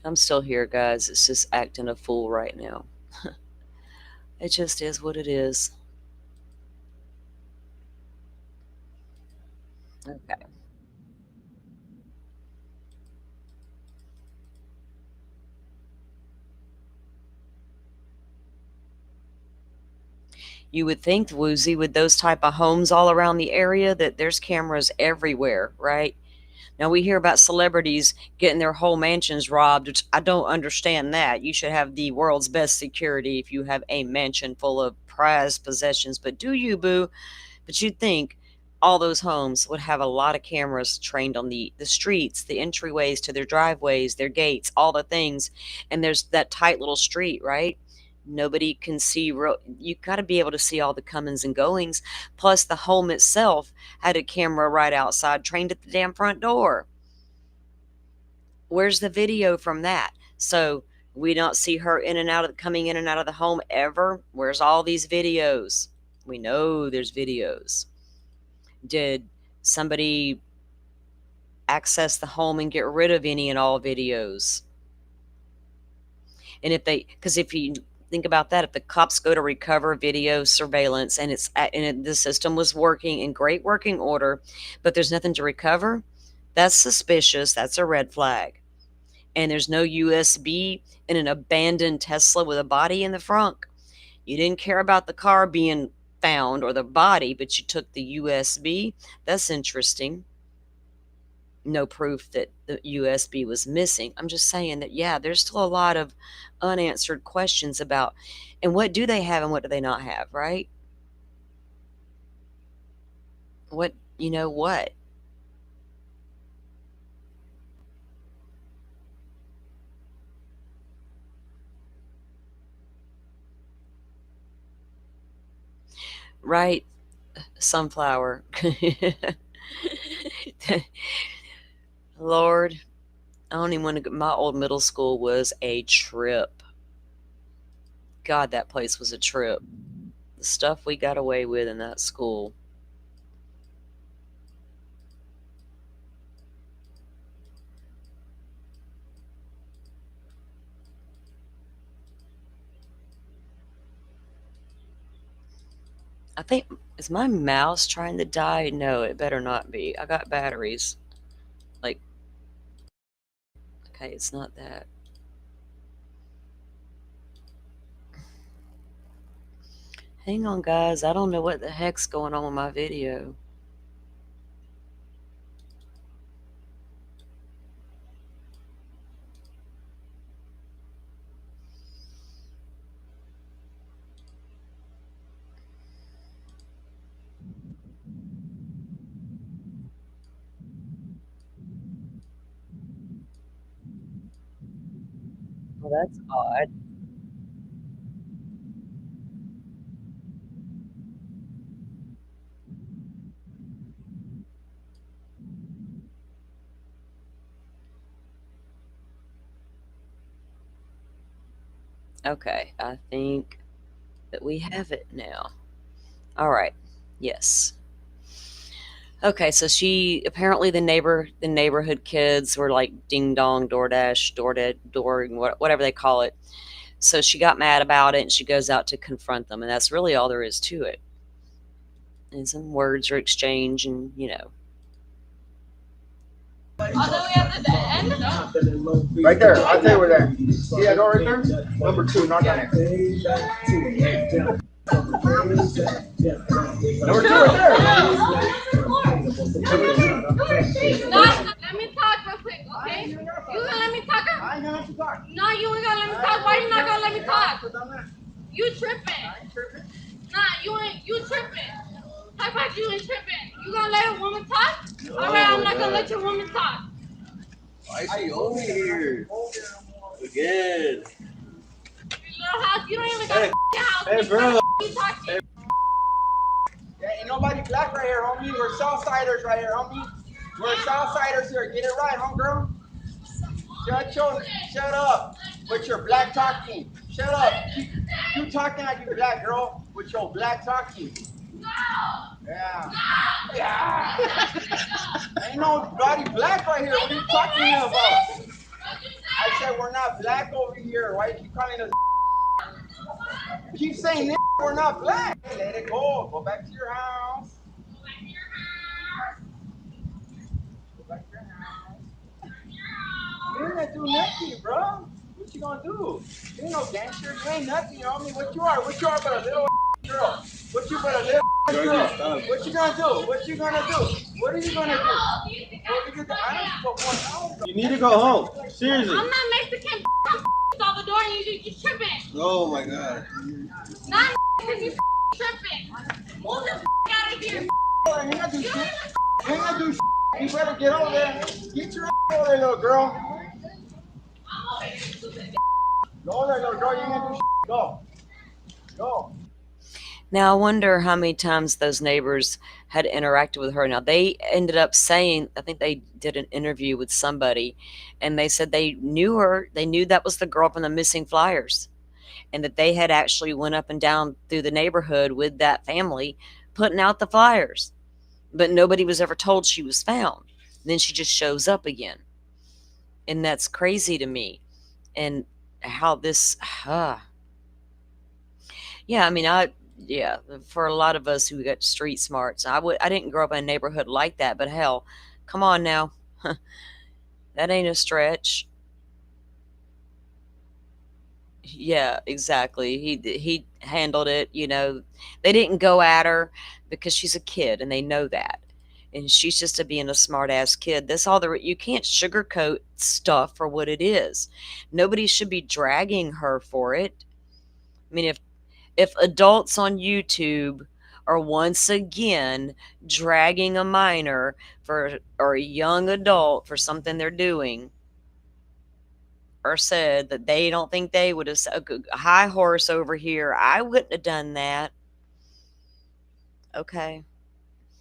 I'm still here, guys. It's just acting a fool right now. It just is what it is. Okay. You would think, Woozy, with those type of homes all around the area, that there's cameras everywhere, right? Now we hear about celebrities getting their whole mansions robbed, which I don't understand that. You should have the world's best security if you have a mansion full of prized possessions. But do you, boo? But you'd think all those homes would have a lot of cameras trained on the streets, the entryways to their driveways, their gates, all the things. And there's that tight little street, right? Nobody can see you got to be able to see all the comings and goings. Plus the home itself had a camera right outside trained at the damn front door. Where's the video from that? So we don't see her coming in and out of the home ever. Where's all these videos? We know there's videos. Did somebody access the home and get rid of any and all videos? And if Think about that. If the cops go to recover video surveillance and the system was working in great working order, but there's nothing to recover, that's suspicious. That's a red flag. And there's no USB in an abandoned Tesla with a body in the frunk. You didn't care about the car being found or the body, but you took the USB. That's interesting. No proof that the USB was missing. I'm just saying that, yeah, there's still a lot of unanswered questions about, and what do they have and what do they not have, right? What, what? Right? Sunflower. Lord, I don't even want to go. My old middle school was a trip. God, that place was a trip. The stuff we got away with in that school. I think, is my mouse trying to die? No, it better not be. I got batteries. Like, okay, it's not that. Hang on, guys. I don't know what the heck's going on with my video. Well, that's odd. Okay, I think that we have it now. All right. Yes. Okay, so she apparently the neighborhood kids were like ding dong, DoorDash, dooring, whatever they call it. So she got mad about it and she goes out to confront them, and that's really all there is to it. And some words are exchanged, and All the way up at the end? Right there. I'll tell you where that. See that door right there? Number 2, knock on it. Number 2 right there. Let me talk real quick, okay? You gonna let me talk? I ain't gonna let you talk. No, you ain't gonna let me talk. Why you not gonna let me talk? You tripping. Nah, you tripping. How about you ain't tripping? You gonna let a woman talk? Alright, I'm not gonna let your woman talk. Why is she over here? Again. Little house, you don't even got a house. Hey, bro. You talking? Yeah, ain't nobody black right here, homie. We're Southsiders right here, homie. We're Southsiders here. Get it right, homegirl. Shut up with your black talking. Shut up. You talking like you black, girl, with your black talking. Yeah. Yeah. Ain't nobody black right here. What are you talking about? I said we're not black over here. Why you keep calling us? Keep saying we're not black. Hey, let it go. Go back to your house. Go back to your house. You're not doing nothing, bro. What you gonna do? You ain't no gangster. You ain't nothing. You know what I mean? What you are? What you are but a little girl? What you but a little girl? What you gonna do? What you gonna do? What are you gonna do? What are you gonna do? I don't go home. You need to go home. Seriously. I'm not Mexican. I'm Salvador and you tripping. Oh my god. Not because you tripping. Move the out of here. You ain't gonna do shit. You ain't gonna do shit. You better get over there. Get your ass over there, little girl. Go over there, little girl. You ain't gonna do shit. Go. Go. Now, I wonder how many times those neighbors had interacted with her. Now, they ended up saying, I think they did an interview with somebody, and they said they knew her. They knew that was the girl from the missing flyers, and that they had actually went up and down through the neighborhood with that family putting out the flyers. But nobody was ever told she was found. And then she just shows up again. And that's crazy to me. And how this... Yeah, I mean, yeah, for a lot of us who got street smarts, I didn't grow up in a neighborhood like that, but hell, come on now. That ain't a stretch. Yeah, exactly. He handled it, you know. They didn't go at her because she's a kid and they know that. And she's just a being a smart ass kid. That's all there you can't sugarcoat stuff for what it is. Nobody should be dragging her for it. I mean, if adults on YouTube are once again dragging a minor for or a young adult for something they're doing, or said that they don't think they would have said, a high horse over here, I wouldn't have done that. Okay.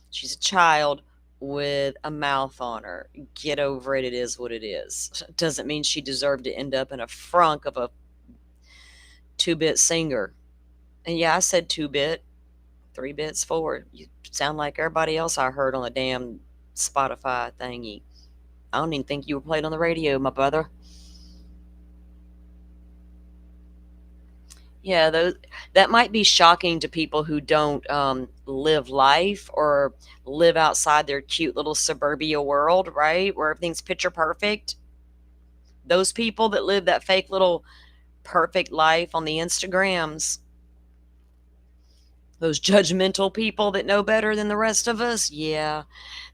She's a child with a mouth on her. Get over it. It is what it is. Doesn't mean she deserved to end up in a frunk of a 2-bit singer. And yeah, I said 2-bit, 3 bits forward. You sound like everybody else I heard on the damn Spotify thingy. I don't even think you were played on the radio, my brother. Yeah, that might be shocking to people who don't live life or live outside their cute little suburbia world, right? Where everything's picture perfect. Those people that live that fake little perfect life on the Instagrams, those judgmental people that know better than the rest of us, yeah,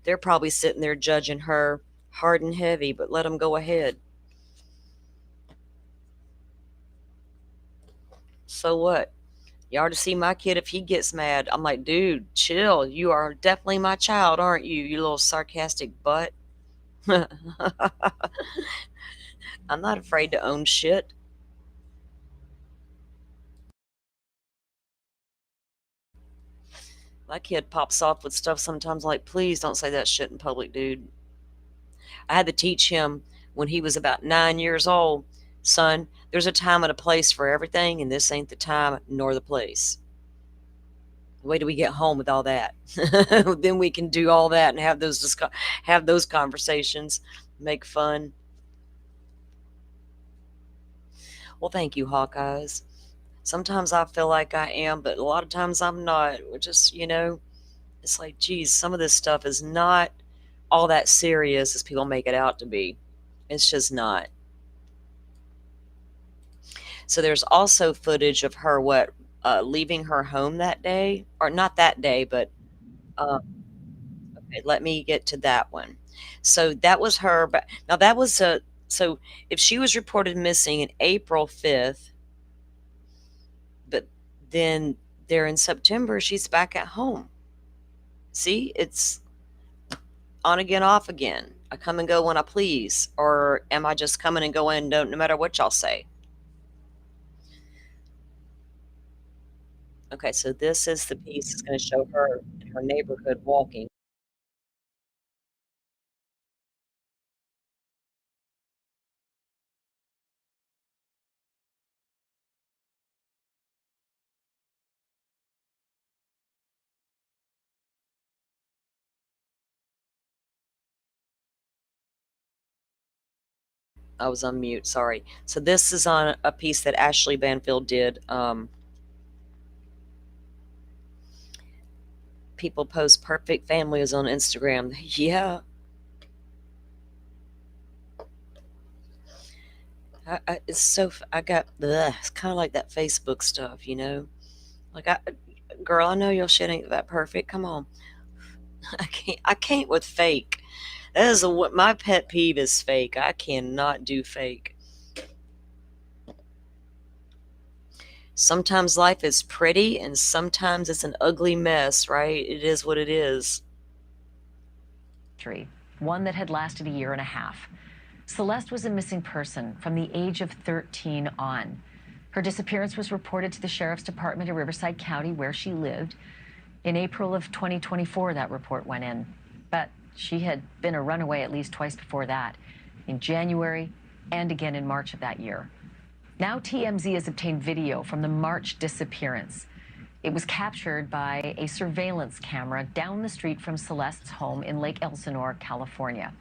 they're probably sitting there judging her hard and heavy, but let them go ahead. So what? You ought to see my kid if he gets mad. I'm like, dude, chill. You are definitely my child, aren't you? You little sarcastic butt. I'm not afraid to own shit. My kid pops off with stuff sometimes like, please don't say that shit in public, dude. I had to teach him when he was about 9 years old, son, there's a time and a place for everything, and this ain't the time nor the place. Wait till we get home with all that. Then we can do all that and have those conversations, make fun. Well, thank you, Hawkeyes. Sometimes I feel like I am, but a lot of times I'm not. We're just, it's like, geez, some of this stuff is not all that serious as people make it out to be. It's just not. So there's also footage of her, leaving her home that day, or not that day, but uh, okay, let me get to that one. So that was her, but now that was so if she was reported missing in April 5th, but then there in September, she's back at home. See, it's on again, off again. I come and go when I please, or am I just coming and going no matter what y'all say? Okay, so this is the piece that's going to show her in her neighborhood walking. I was on mute, sorry. So this is on a piece that Ashley Banfield did. People post perfect families on Instagram. Yeah. It's so, I got, it's kind of like that Facebook stuff, Like, girl, I know your shit ain't that perfect. Come on. I can't with fake. That is what my pet peeve is, fake. I cannot do fake. Sometimes life is pretty and sometimes it's an ugly mess, right? It is what it is. One that had lasted a year and a half. Celeste was a missing person from the age of 13 on. Her disappearance was reported to the Sheriff's Department of Riverside County, where she lived. In April of 2024, that report went in. But she had been a runaway at least twice before that, in January and again in March of that year. Now TMZ has obtained video from the March disappearance. It was captured by a surveillance camera down the street from Celeste's home in Lake Elsinore, California.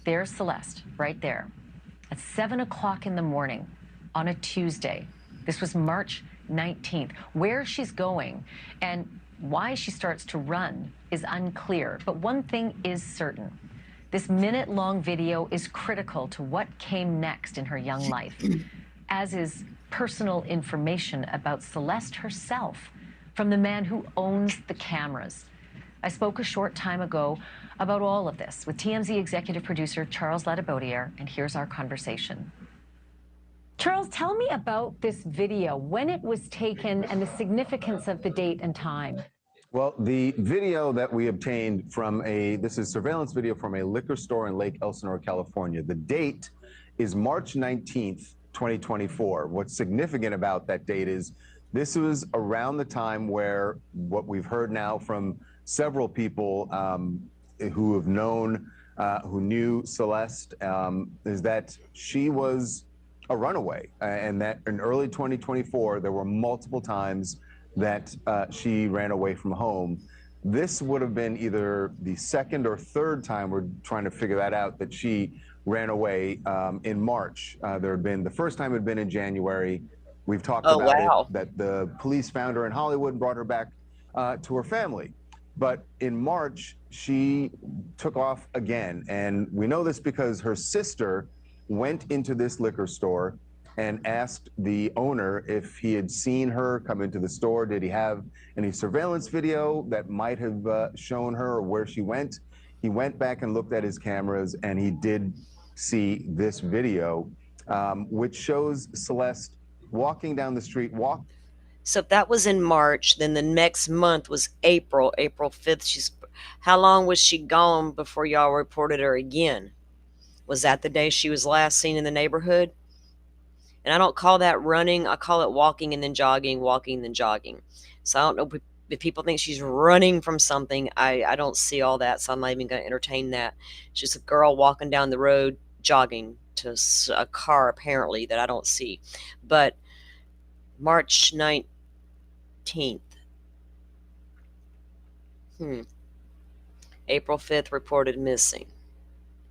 There's Celeste, right there, at 7 o'clock in the morning on a Tuesday. This was March 19th. Where she's going and why she starts to run is unclear. But one thing is certain. This minute-long video is critical to what came next in her young life, as is personal information about Celeste herself from the man who owns the cameras. I spoke a short time ago about all of this with TMZ executive producer Charles Ladebaudiere, and here's our conversation. Charles, tell me about this video, when it was taken, and the significance of the date and time. Well, the video that we obtained from this is surveillance video from a liquor store in Lake Elsinore, California. The date is March 19th, 2024. What's significant about that date is this was around the time where what we've heard now from several people who have known, who knew Celeste, is that she was a runaway, and that in early 2024, there were multiple times that she ran away from home. This would have been either the second or third time, we're trying to figure that out, that she ran away in March. There had been, the first time had been in January. We've talked about it, that the police found her in Hollywood and brought her back to her family. But in March, she took off again. And we know this because her sister went into this liquor store and asked the owner if he had seen her come into the store. Did he have any surveillance video that might have shown her or where she went? He went back and looked at his cameras, and he did see this video, which shows Celeste walking down the street. So if that was in March, then the next month was April 5th. How long was she gone before y'all reported her again? Was that the day she was last seen in the neighborhood? And I don't call that running. I call it walking and then jogging, walking then jogging. So I don't know if people think she's running from something. I don't see all that, so I'm not even going to entertain that. It's just a girl walking down the road, jogging to a car, apparently, that I don't see. But March 19th. April 5th reported missing.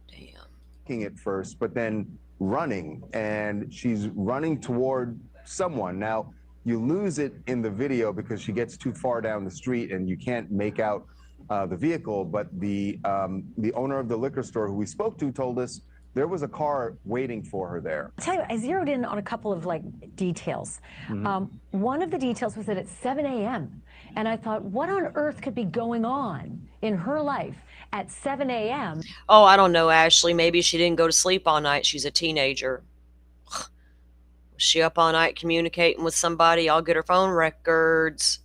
Damn. At first, but then running, and she's running toward someone. Now, you lose it in the video because she gets too far down the street and you can't make out the vehicle, but the owner of the liquor store who we spoke to told us there was a car waiting for her there. I'll tell you, I zeroed in on a couple of details. One of the details was that it's 7 a.m. And I thought, what on earth could be going on in her life at 7 a.m.? Oh, I don't know, Ashley. Maybe she didn't go to sleep all night. She's a teenager. Was she up all night communicating with somebody? I'll get her phone records.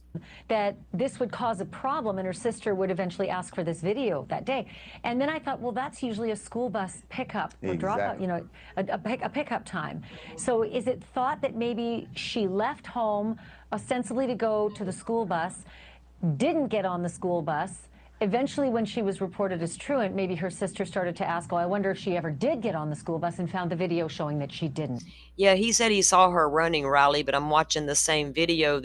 That this would cause a problem, and her sister would eventually ask for this video that day. And then I thought, well, that's usually a school bus pickup or dropout, you know, a pickup time. So is it thought that maybe she left home ostensibly to go to the school bus, didn't get on the school bus? Eventually, when she was reported as truant, maybe her sister started to ask, oh, I wonder if she ever did get on the school bus, and found the video showing that she didn't. Yeah, he said he saw her running, Riley, but I'm watching the same video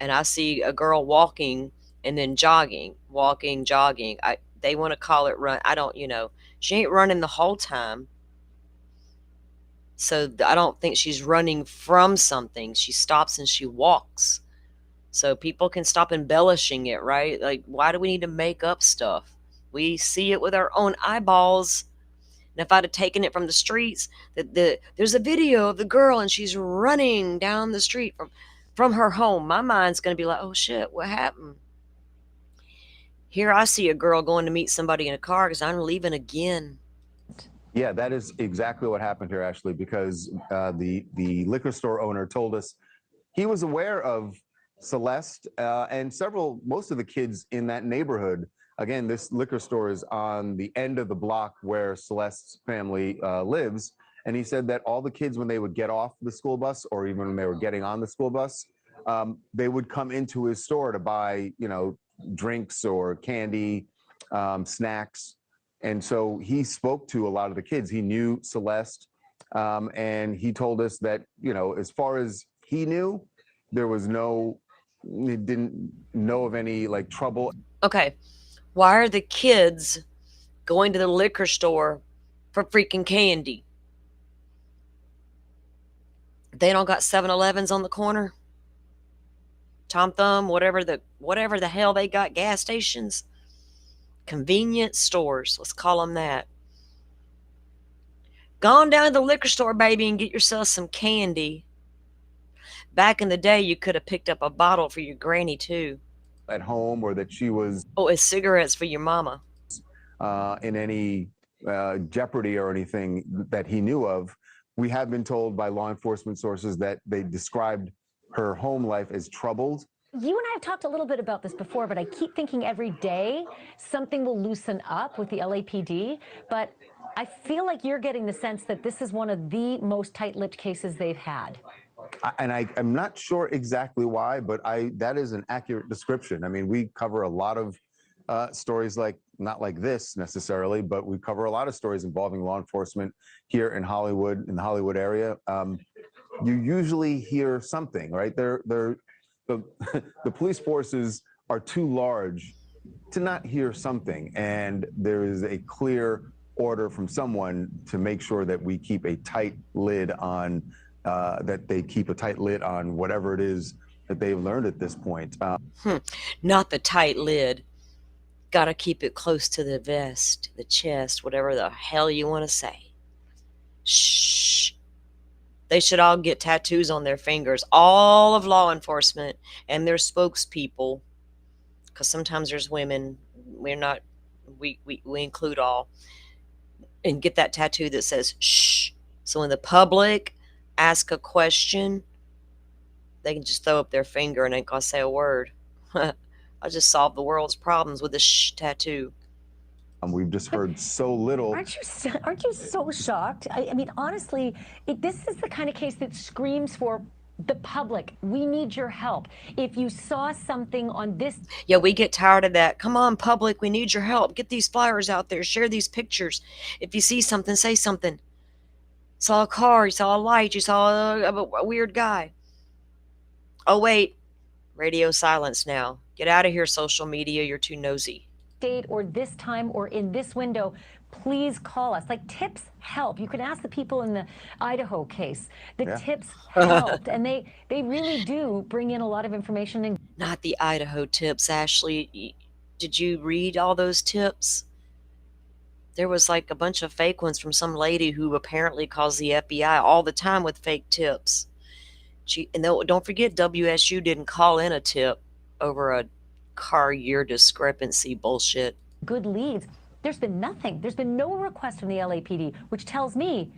and I see a girl walking and then jogging, walking, jogging. They want to call it run. I don't, she ain't running the whole time. So I don't think she's running from something. She stops and she walks. So people can stop embellishing it, right? Like, why do we need to make up stuff? We see it with our own eyeballs. And if I'd have taken it from the streets, there's a video of the girl and she's running down the street from her home, my mind's going to be like, oh shit, what happened? Here I see a girl going to meet somebody in a car because I'm leaving again. Yeah, that is exactly what happened here, Ashley, because the liquor store owner told us he was aware of Celeste and most of the kids in that neighborhood. Again, this liquor store is on the end of the block where Celeste's family lives. And he said that all the kids, when they would get off the school bus, or even when they were getting on the school bus, they would come into his store to buy, drinks or candy, snacks. And so he spoke to a lot of the kids. He knew Celeste, and he told us that, as far as he knew, he didn't know of any trouble. Okay, why are the kids going to the liquor store for freaking candy? They don't got 7-Elevens on the corner. Tom Thumb, whatever the hell they got, gas stations, convenience stores, let's call them that. Go on down to the liquor store, baby, and get yourself some candy. Back in the day, you could have picked up a bottle for your granny, too. At home, or that she was it's cigarettes for your mama. In any jeopardy or anything that he knew of. We have been told by law enforcement sources that they described her home life as troubled. You and I have talked a little bit about this before, but I keep thinking every day something will loosen up with the LAPD. But I feel like you're getting the sense that this is one of the most tight-lipped cases they've had. I'm not sure exactly why, but that is an accurate description. I mean, we cover a lot of stories not like this necessarily, but we cover a lot of stories involving law enforcement here in Hollywood, in the Hollywood area. You usually hear something, right? The police forces are too large to not hear something, and there is a clear order from someone to make sure that we keep a tight lid on that they keep a tight lid on whatever it is that they've learned at this point. Not the tight lid. Gotta keep it close to the vest, the chest, whatever the hell you want to say. Shh. They should all get tattoos on their fingers. All of law enforcement and their spokespeople. Because sometimes there's women. We include all. And get that tattoo that says shh. So when the public ask a question, they can just throw up their finger and ain't gonna say a word. I just solved the world's problems with a shh tattoo. We've just heard so little. Aren't you so shocked? I mean, honestly, this is the kind of case that screams for the public. We need your help. If you saw something on this... Yeah, we get tired of that. Come on, public, we need your help. Get these flyers out there. Share these pictures. If you see something, say something. Saw a car, you saw a light, you saw a weird guy. Oh, wait. Radio silence now. Get out of here, social media. You're too nosy. Date or this time or in this window, please call us. Like, tips help. You can ask the people in the Idaho case. The tips helped, and they really do bring in a lot of information. And not the Idaho tips, Ashley. Did you read all those tips? There was like a bunch of fake ones from some lady who apparently calls the FBI all the time with fake tips. And don't forget, WSU didn't call in a tip over a car year discrepancy bullshit. Good leads. There's been nothing. There's been no request from the LAPD, which tells me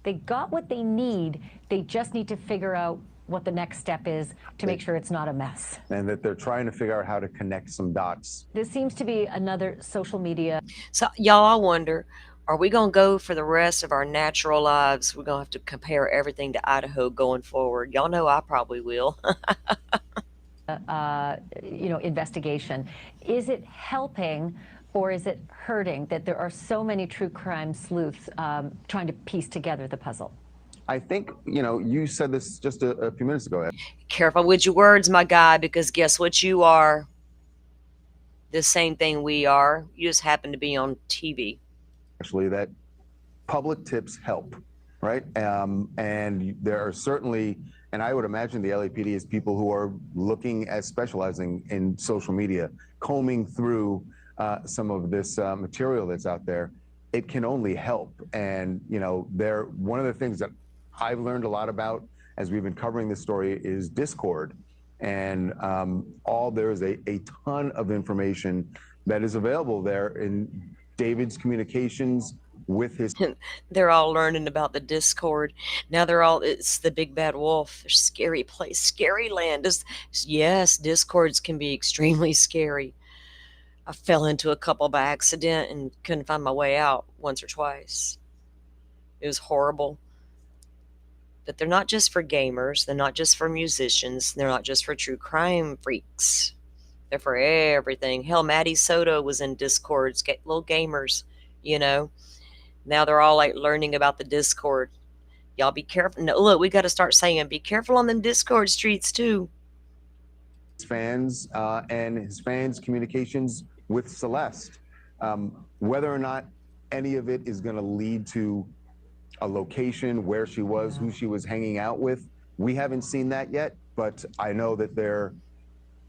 they got what they need. They just need to figure out what the next step is to make sure it's not a mess. And that they're trying to figure out how to connect some dots. This seems to be another social media. So, y'all, I wonder, are we going to go for the rest of our natural lives? We're going to have to compare everything to Idaho going forward. Y'all know I probably will. Investigation. Is it helping or is it hurting that there are so many true crime sleuths trying to piece together the puzzle? I think, you said this just a few minutes ago. Careful with your words, my guy, because guess what you are? The same thing we are. You just happen to be on TV. Actually, that public tips help, right? And there are certainly, and I would imagine the LAPD is people who are looking at specializing in social media, combing through some of this material that's out there. It can only help. And, one of the things that I've learned a lot about as we've been covering this story is Discord. And there's a ton of information that is available there in David's communications with his... They're all learning about the Discord. Now it's the big bad wolf. There's scary place, scary land. Yes, Discords can be extremely scary. I fell into a couple by accident and couldn't find my way out once or twice. It was horrible. But they're not just for gamers. They're not just for musicians. They're not just for true crime freaks. They're for everything. Hell, Maddie Soto was in Discords, little gamers, Now they're all like learning about the Discord. Y'all be careful. No, look, we got to start saying, be careful on them Discord streets too. Fans and his fans' communications with Celeste. Whether or not any of it is going to lead to a location where she was, who she was hanging out with, We haven't seen that yet, but I know that there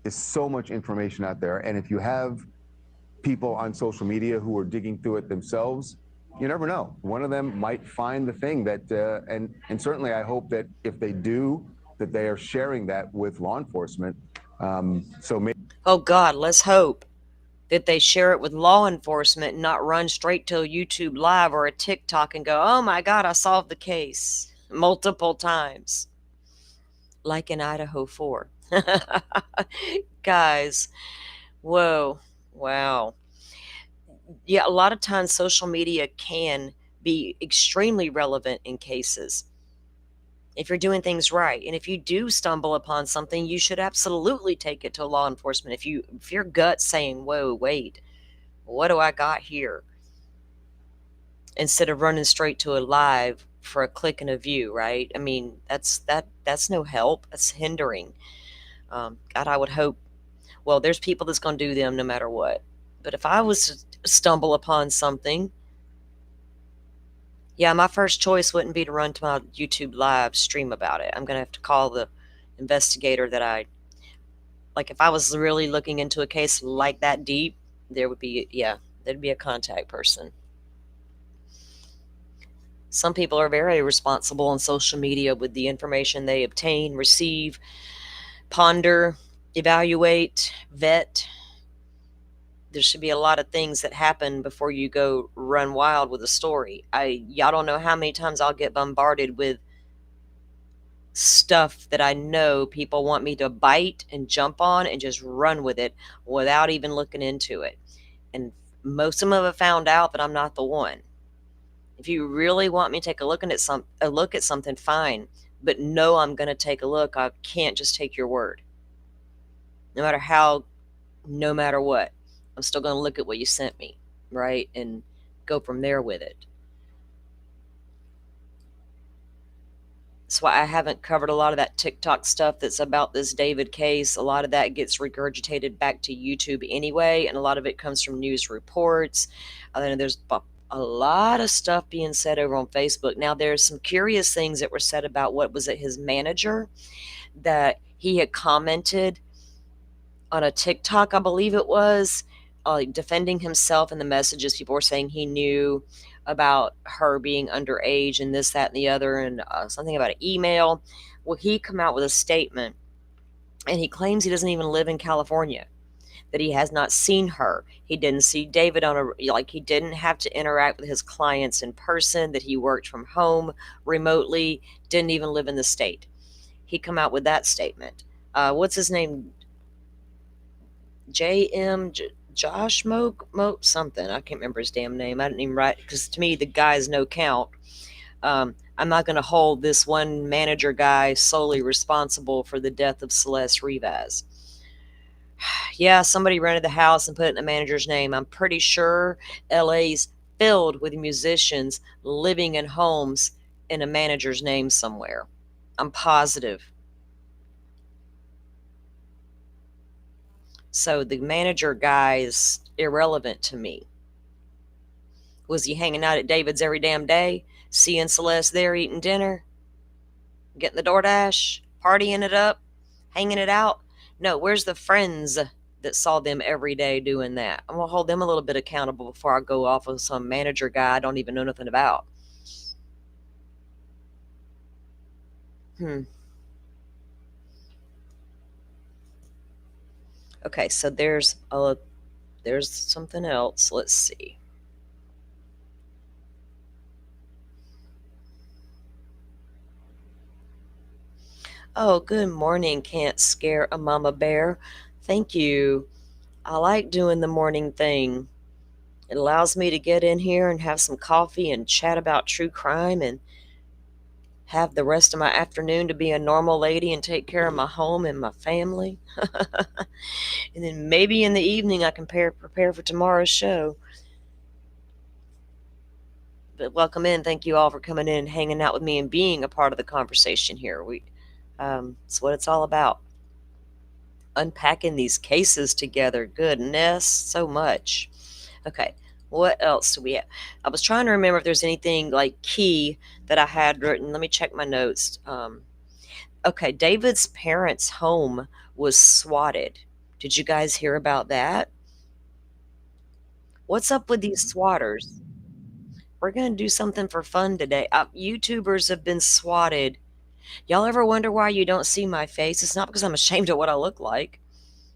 is so much information out there. And if you have people on social media who are digging through it themselves, you never know. One of them might find the thing that, and certainly I hope that if they do, that they are sharing that with law enforcement. So maybe. Oh God, let's hope that they share it with law enforcement and not run straight to a YouTube Live or a TikTok and go, oh my God, I solved the case multiple times. Like in Idaho 4. Guys, whoa, wow. Yeah, a lot of times social media can be extremely relevant in cases if you're doing things right. And if you do stumble upon something, you should absolutely take it to law enforcement. If your gut's saying, whoa, wait, what do I got here? Instead of running straight to a live for a click and a view, right? I mean, that's no help. That's hindering. God, I would hope. Well, there's people that's going to do them no matter what. But if I was to stumble upon something, yeah, my first choice wouldn't be to run to my YouTube live stream about it. I'm going to have to call the investigator that like if I was really looking into a case like that deep, there'd be a contact person. Some people are very responsible on social media with the information they obtain, receive, ponder, evaluate, vet. There should be a lot of things that happen before you go run wild with a story. Y'all don't know how many times I'll get bombarded with stuff that I know people want me to bite and jump on and just run with it without even looking into it. And most of them have found out that I'm not the one. If you really want me to take a look at something, fine. But no, I'm going to take a look. I can't just take your word. No matter what. I'm still going to look at what you sent me, right? And go from there with it. That's why I haven't covered a lot of that TikTok stuff that's about this David case. A lot of that gets regurgitated back to YouTube anyway, and a lot of it comes from news reports. There's a lot of stuff being said over on Facebook. Now, there's some curious things that were said about his manager, that he had commented on a TikTok, I believe it was, defending himself in the messages. People were saying he knew about her being underage and this, that, and the other, and something about an email. Well, he come out with a statement, and he claims he doesn't even live in California, that he has not seen her. He didn't see David he didn't have to interact with his clients in person, that he worked from home remotely, didn't even live in the state. He come out with that statement. What's his name? Josh Mo something. I can't remember his damn name. I didn't even write, because to me the guy's no count. I'm not going to hold this one manager guy solely responsible for the death of Celeste Rivas. Yeah, somebody rented the house and put it in the manager's name. I'm pretty sure LA's filled with musicians living in homes in a manager's name somewhere. I'm positive. So the manager guy is irrelevant to me. Was he hanging out at David's every damn day, seeing Celeste there eating dinner, getting the DoorDash, partying it up, hanging it out? No, where's the friends that saw them every day doing that? I'm going to hold them a little bit accountable before I go off of some manager guy I don't even know nothing about. Okay, so there's something else. Let's see. Oh, good morning. Can't scare a mama bear. Thank you. I like doing the morning thing. It allows me to get in here and have some coffee and chat about true crime and have the rest of my afternoon to be a normal lady and take care of my home and my family. And then maybe in the evening I can prepare for tomorrow's show. But welcome in. Thank you all for coming in and hanging out with me and being a part of the conversation here. It's what it's all about. Unpacking these cases together. Goodness, so much. Okay, what else do we have? I was trying to remember if there's anything like key that I had written. Let me check my notes. Okay, David's parents' home was swatted. Did you guys hear about that? What's up with these swatters? We're gonna do something for fun today. YouTubers have been swatted. Y'all ever wonder why you don't see my face? It's not because I'm ashamed of what I look like.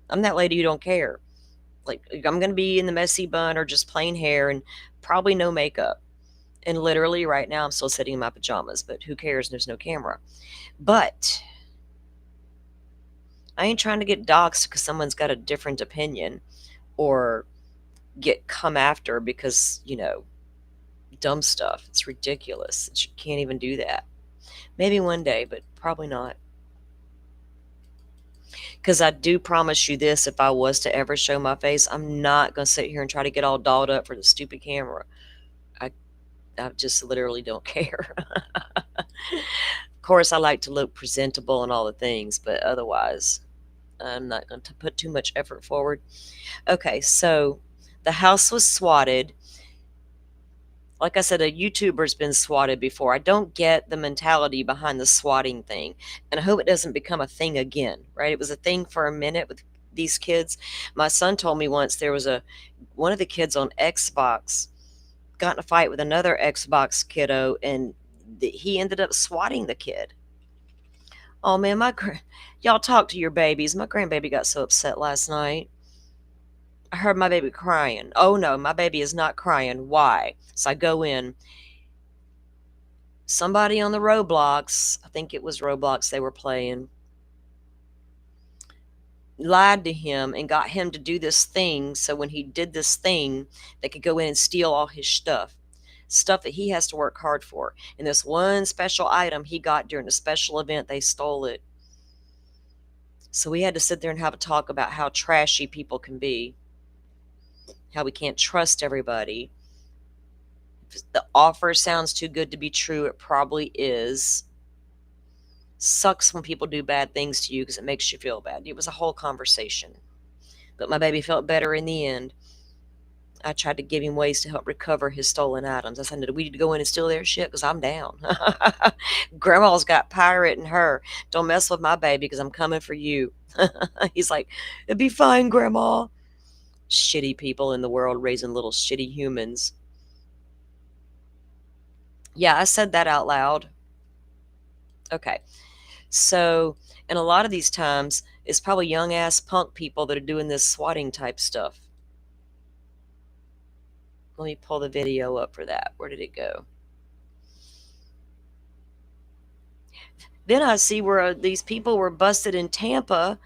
I'm that lady who don't care. Like, I'm gonna be in the messy bun or just plain hair and probably no makeup. And literally right now I'm still sitting in my pajamas, but who cares? There's no camera. But I ain't trying to get doxxed because someone's got a different opinion or get come after because, dumb stuff. It's ridiculous that you can't even do that. Maybe one day, but probably not. Because I do promise you this, if I was to ever show my face, I'm not going to sit here and try to get all dolled up for the stupid camera. I just literally don't care. Of course, I like to look presentable and all the things, but otherwise, I'm not going to put too much effort forward. Okay, so the house was swatted. Like I said, a YouTuber's been swatted before. I don't get the mentality behind the swatting thing, and I hope it doesn't become a thing again, right? It was a thing for a minute with these kids. My son told me once there was one of the kids on Xbox got in a fight with another Xbox kiddo, and he ended up swatting the kid. Oh man, y'all talk to your babies. My grandbaby got so upset last night. I heard my baby crying. Oh no, my baby is not crying. Why? So I go in. Somebody on the Roblox, I think it was Roblox they were playing, lied to him and got him to do this thing. So when he did this thing, they could go in and steal all his stuff that he has to work hard for. And this one special item he got during a special event, they stole it. So we had to sit there and have a talk about how trashy people can be, how we can't trust everybody. If the offer sounds too good to be true, it probably is. Sucks when people do bad things to you because it makes you feel bad. It was a whole conversation. But my baby felt better in the end. I tried to give him ways to help recover his stolen items. I said, do we need to go in and steal their shit? Because I'm down. Grandma's got pirate in her. Don't mess with my baby because I'm coming for you. He's like, it'd be fine, Grandma. Shitty people in the world raising little shitty humans. Yeah, I said that out loud. Okay. So, and a lot of these times, it's probably young ass punk people that are doing this swatting type stuff. Let me pull the video up for that. Where did it go? Then I see where these people were busted in Tampa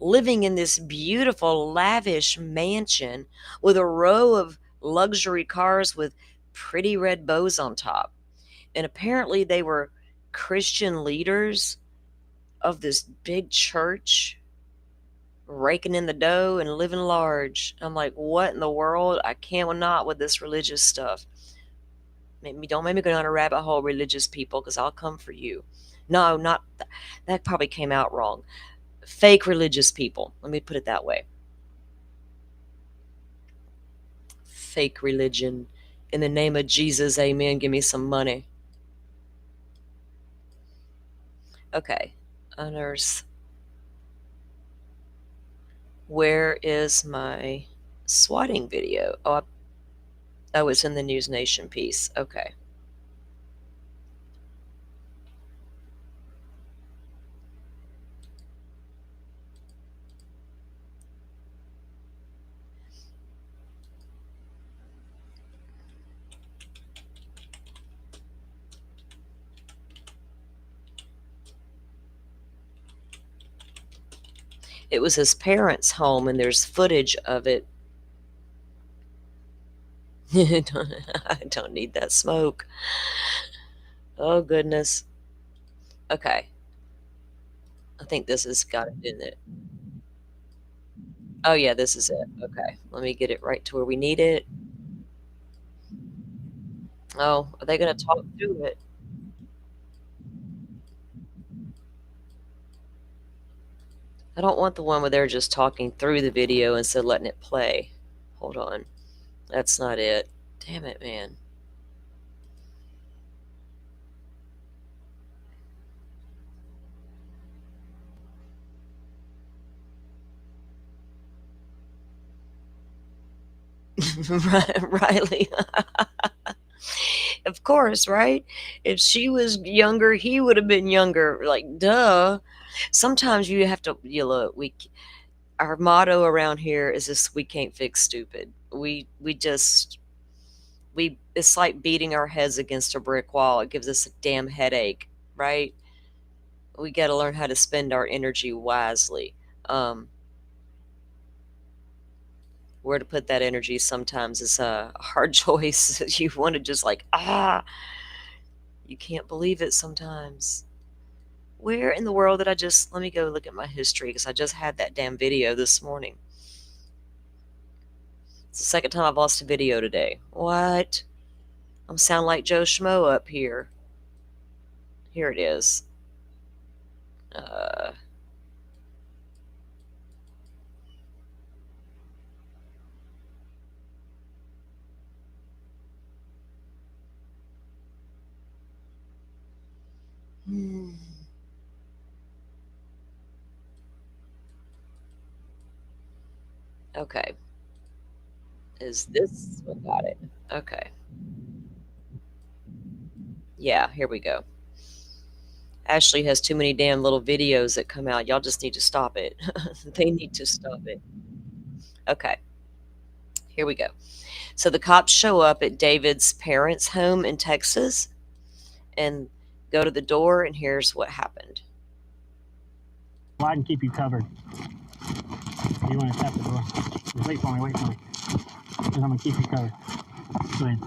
living in this beautiful, lavish mansion with a row of luxury cars with pretty red bows on top. And apparently they were Christian leaders of this big church raking in the dough and living large. I'm like, what in the world? I can't not with this religious stuff. Don't make me go down a rabbit hole, religious people, because I'll come for you. No, not that probably came out wrong. Fake religious people. Let me put it that way. Fake religion. In the name of Jesus, amen. Give me some money. Okay. Unearth. Where is my swatting video? Oh, it's in the News Nation piece. Okay. It was his parents' home, and there's footage of it. I don't need that smoke. Oh, goodness. Okay. I think this has got it in it. Oh, yeah, this is it. Okay. Let me get it right to where we need it. Oh, are they going to talk through it? I don't want the one where they're just talking through the video instead of letting it play. Hold on. That's not it. Damn it, man. Riley. Of course, right? If she was younger, he would have been younger. Like, duh. Sometimes you have to. You look. Our motto around here is this: we can't fix stupid. We just we. It's like beating our heads against a brick wall. It gives us a damn headache, right? We got to learn how to spend our energy wisely. Um, where to put that energy sometimes is a hard choice. You want to just like, you can't believe it sometimes. Where in the world did I just, let me go look at my history because I just had that damn video this morning. It's the second time I've lost a video today. What? I'm sound like Joe Schmo up here. Here it is. Uh, hmm. Okay. Is this what got it? Okay. Yeah, here we go. Ashley has too many damn little videos that come out. Y'all just need to stop it. They need to stop it. Okay. Here we go. So the cops show up at David's parents' home in Texas and go to the door, and here's what happened. Well, I can keep you covered. You want to tap the door? Just wait for me, because I'm going to keep you covered. Go ahead.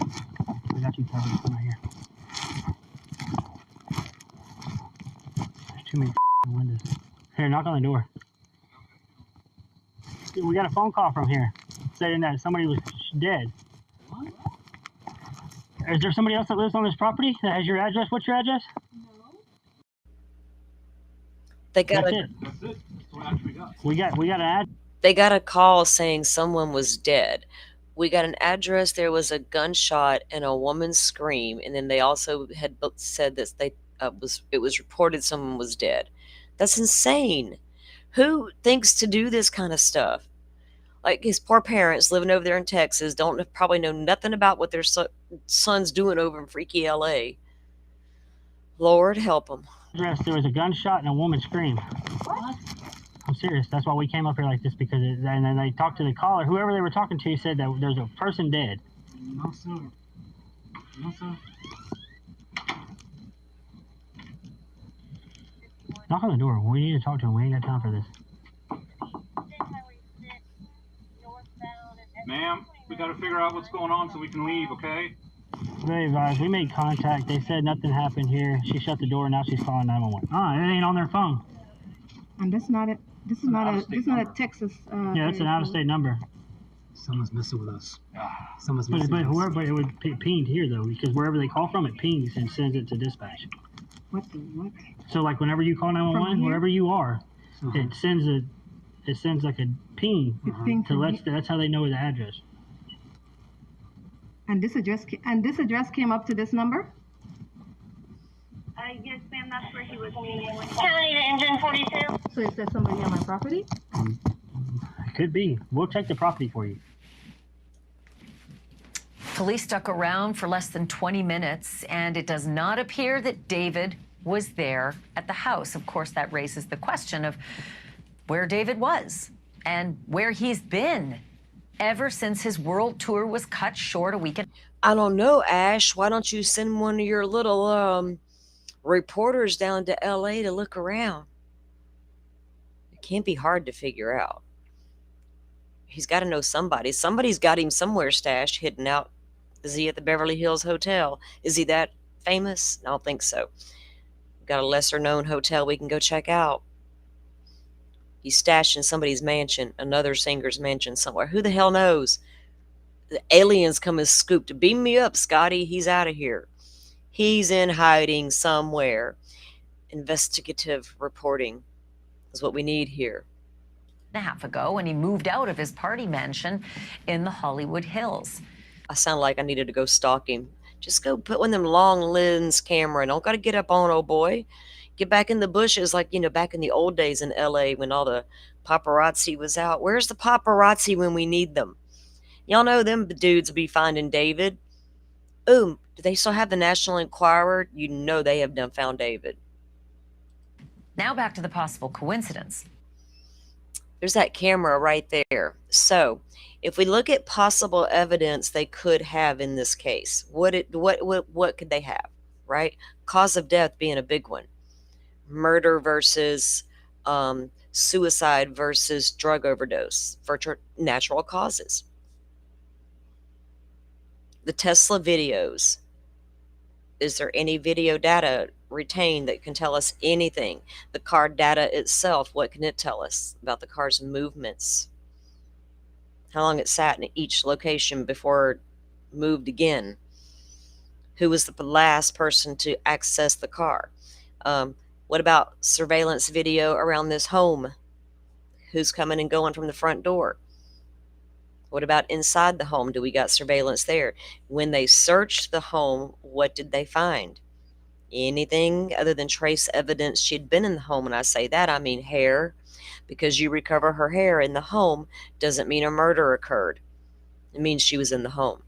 I got you covered. Come right here. There's too many windows. Here, knock on the door. We got a phone call from here saying that somebody was dead. What? Is there somebody else that lives on this property that has your address? What's your address? They got That's it. That's it. That's what actually we got. We got an ad. They got a call saying someone was dead. We got an address. There was a gunshot and a woman's scream, and then they also had said that it was reported someone was dead. That's insane. Who thinks to do this kind of stuff? Like his poor parents living over there in Texas probably know nothing about what their son's doing over in freaky LA. Lord help them. There was a gunshot and a woman scream. What? I'm serious. That's why we came up here like this, because and then they talked to the caller. Whoever they were talking to said that there's a person dead. No, sir. No, sir. Knock on the door. We need to talk to him. We ain't got time for this. Ma'am, we got to figure out what's going on so we can leave, okay? Very advised. We made contact. They said nothing happened here. She shut the door. Now she's calling 911. It ain't on their phone. And this is not a Texas. Yeah, it's an out-of-state number. Someone's messing with us. But it would pinged here though, because wherever they call from, it pings and sends it to dispatch. What the what? So like whenever you call 911, wherever you are, it sends like a ping to that's how they know the address. And this address came up to this number? Yes, ma'am, that's where he was meeting. County to engine 42. So is there somebody on my property? It could be. We'll check the property for you. Police stuck around for less than 20 minutes, and it does not appear that David was there at the house. Of course, that raises the question of where David was and where he's been ever since his world tour was cut short a weekend. I don't know, Ash. Why don't you send one of your little reporters down to LA to look around? It can't be hard to figure out. He's got to know somebody. Somebody's got him somewhere stashed, hidden out. Is he at the Beverly Hills Hotel? Is he that famous? I don't think so. We've got a lesser known hotel we can go check out. He's stashed in somebody's mansion, another singer's mansion somewhere. Who the hell knows? The aliens come and scooped. Beam me up, Scotty. He's out of here. He's in hiding somewhere. Investigative reporting is what we need here. A half ago, and he moved out of his party mansion in the Hollywood Hills. I sound like I needed to go stalk him. Just go put one of them long lens camera. Don't got to get up on, old boy. Get back in the bushes like, back in the old days in LA when all the paparazzi was out. Where's the paparazzi when we need them? Y'all know them dudes be finding David. Ooh, do they still have the National Enquirer? You know they have done found David. Now back to the possible coincidence. There's that camera right there. So, if we look at possible evidence they could have in this case, what could they have, right? Cause of death being a big one. Murder versus suicide versus drug overdose for natural causes. The Tesla videos. Is there any video data retained that can tell us anything? The car data itself, what can it tell us about the car's movements? How long it sat in each location before it moved again? Who was the last person to access the car? What about surveillance video around this home? Who's coming and going from the front door? What about inside the home? Do we got surveillance there? When they searched the home, what did they find? Anything other than trace evidence she'd been in the home. And I say that, I mean hair, because you recover her hair in the home doesn't mean a murder occurred. It means she was in the home.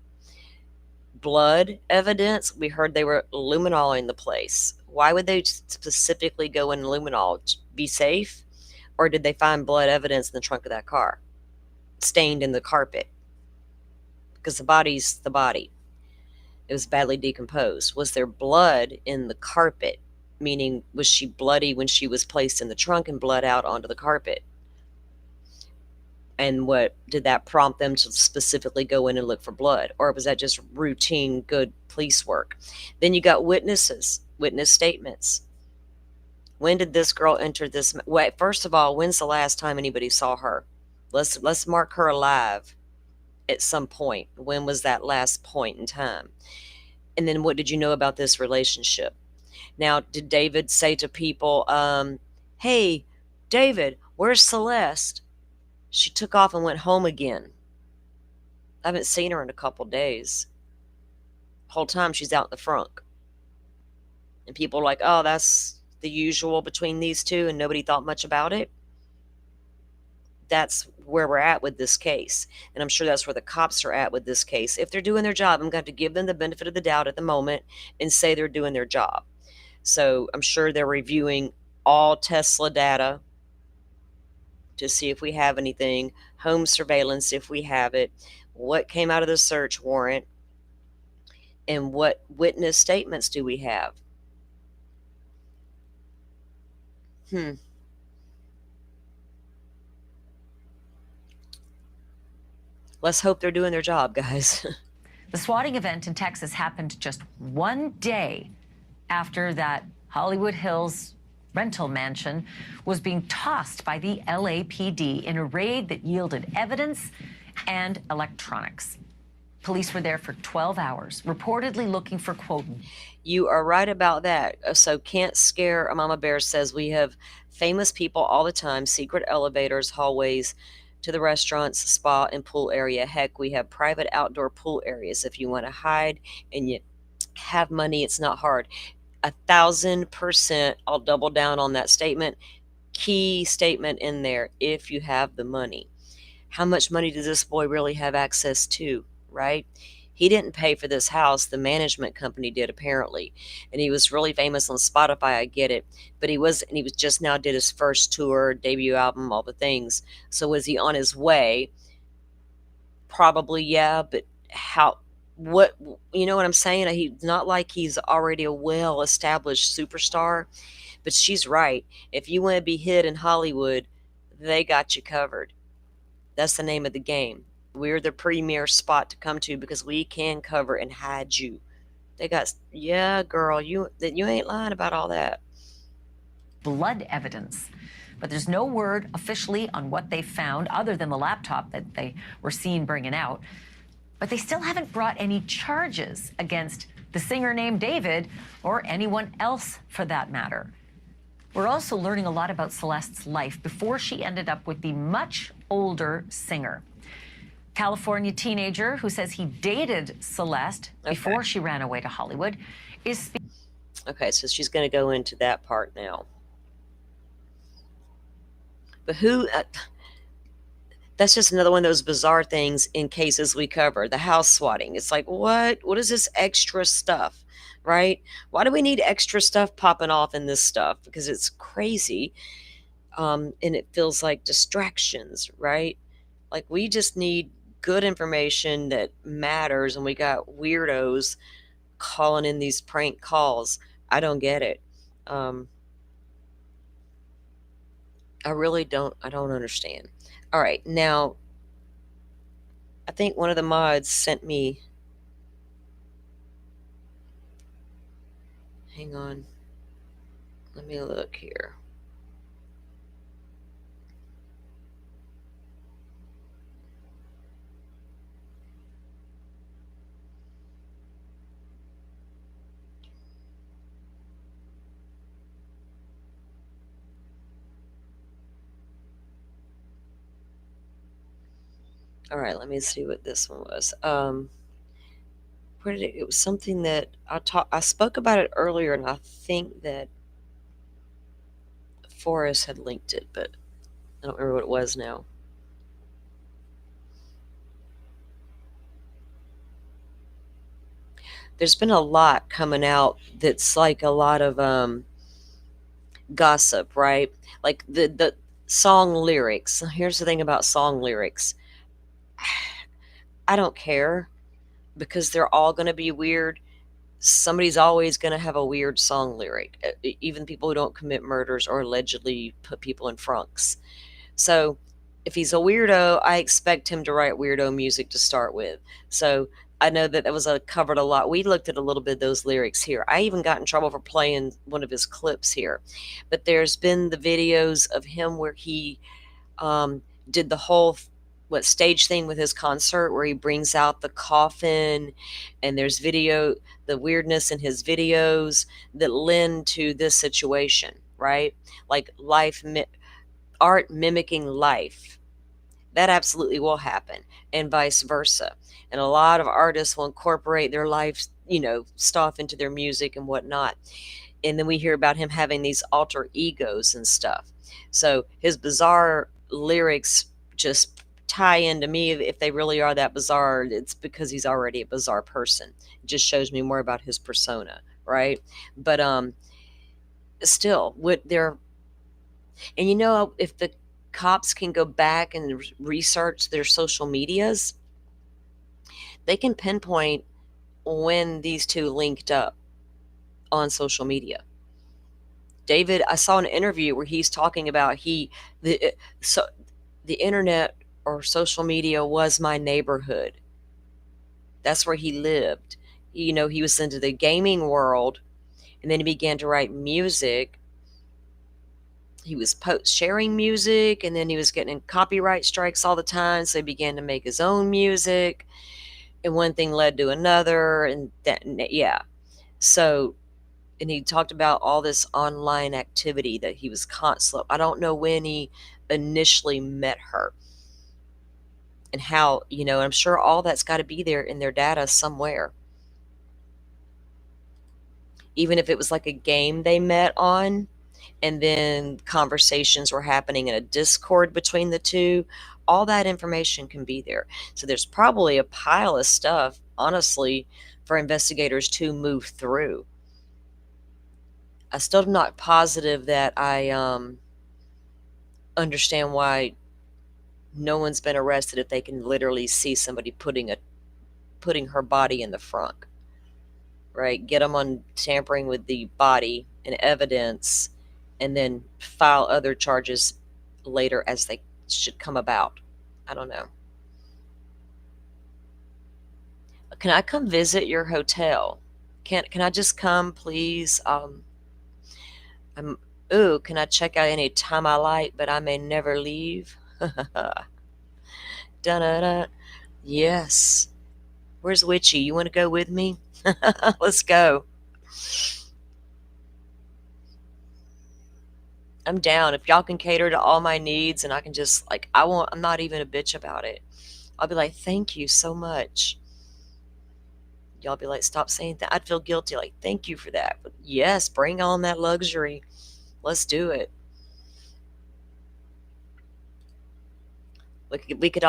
Blood evidence, we heard they were luminoling the place. Why would they specifically go in luminol? Be safe? Or did they find blood evidence in the trunk of that car? Stained in the carpet? Because the body's the body. It was badly decomposed. Was there blood in the carpet? Meaning, was she bloody when she was placed in the trunk and bled out onto the carpet? And what did that prompt them to specifically go in and look for blood? Or was that just routine good police work? Then you got witnesses, witness statements. When did this girl enter this? Wait, first of all, when's the last time anybody saw her? Let's mark her alive at some point. When was that last point in time? And then what did you know about this relationship? Now, did David say to people, hey, David, where's Celeste? She took off and went home again. I haven't seen her in a couple days. Whole time she's out in the frunk. And people are like, oh, that's the usual between these two, and nobody thought much about it. That's where we're at with this case. And I'm sure that's where the cops are at with this case. If they're doing their job, I'm going to give them the benefit of the doubt at the moment and say they're doing their job. So I'm sure they're reviewing all Tesla data to see if we have anything, home surveillance if we have it, what came out of the search warrant, and what witness statements do we have. Let's hope they're doing their job, guys. The swatting event in Texas happened just one day after that Hollywood Hills rental mansion was being tossed by the LAPD in a raid that yielded evidence and electronics. Police were there for 12 hours, reportedly looking for, quote, you are right about that. So can't scare a mama bear says we have famous people all the time, secret elevators, hallways to the restaurants, spa, and pool area. Heck, we have private outdoor pool areas. If you want to hide and you have money, it's not hard. 1,000%, I'll double down on that statement. Key statement in there, if you have the money. How much money does this boy really have access to, right? He didn't pay for this house. The management company did, apparently. And he was really famous on Spotify, I get it. But he was just now did his first tour, debut album, all the things. So was he on his way? Probably, yeah. But what, you know what I'm saying? He's not like he's already a well-established superstar. But she's right. If you want to be hit in Hollywood, they got you covered. That's the name of the game. We're the premier spot to come to because we can cover and hide you. They got, yeah, girl, you ain't lying about all that. Blood evidence. But there's no word officially on what they found other than the laptop that they were seen bringing out. But they still haven't brought any charges against the singer named David or anyone else for that matter. We're also learning a lot about Celeste's life before she ended up with the much older singer. California teenager who says he dated Celeste before she ran away to Hollywood is... Okay, so she's going to go into that part now. But who... That's just another one of those bizarre things in cases we cover. The house swatting. It's like, what is this extra stuff, right? Why do we need extra stuff popping off in this stuff? Because it's crazy, and it feels like distractions, right? Like, we just need good information that matters, and we got weirdos calling in these prank calls. I don't get it. I really don't. I don't understand. All right, now I think one of the mods sent me. Hang on. Let me look here. All right, let me see what this one was. Where did it was something that I spoke about it earlier, and I think that Forrest had linked it, but I don't remember what it was now. There's been a lot coming out that's like a lot of gossip, right? Like the song lyrics. Here's the thing about song lyrics. I don't care, because they're all going to be weird. Somebody's always going to have a weird song lyric, even people who don't commit murders or allegedly put people in frunks. So if he's a weirdo, I expect him to write weirdo music to start with. So I know that was covered a lot. We looked at a little bit of those lyrics here. I even got in trouble for playing one of his clips here. But there's been the videos of him where he did the whole stage thing with his concert, where he brings out the coffin, and there's the weirdness in his videos that lend to this situation, right? Like art mimicking life. That absolutely will happen, and vice versa. And a lot of artists will incorporate their life, stuff into their music and whatnot. And then we hear about him having these alter egos and stuff. So his bizarre lyrics just tie into me. If they really are that bizarre, it's because he's already a bizarre person. It just shows me more about his persona, right? But still, if the cops can go back and research their social medias, they can pinpoint when these two linked up on social media. David, I saw an interview where he's talking about the internet or social media was my neighborhood. That's where he lived. He was into the gaming world, and then he began to write music. He was sharing music, and then he was getting in copyright strikes all the time, so he began to make his own music, and one thing led to another, and yeah. So, and he talked about all this online activity that he was constant. I don't know when he initially met her and how, I'm sure all that's got to be there in their data somewhere. Even if it was like a game they met on, and then conversations were happening in a Discord between the two, all that information can be there. So there's probably a pile of stuff, honestly, for investigators to move through. I still am not positive that I understand why no one's been arrested if they can literally see somebody putting her body in the frunk, right? Get them on tampering with the body and evidence, and then file other charges later as they should come about. I don't know. Can I come visit your hotel? Can I just come, please? Can I check out any time I like, but I may never leave? Da-da-da. Yes. Where's Witchy? You want to go with me? Let's go. I'm down. If y'all can cater to all my needs, and I can just, I'm not even a bitch about it. I'll be like, thank you so much. Y'all be like, stop saying that. I'd feel guilty. Like, thank you for that. But yes, bring on that luxury. Let's do it. We could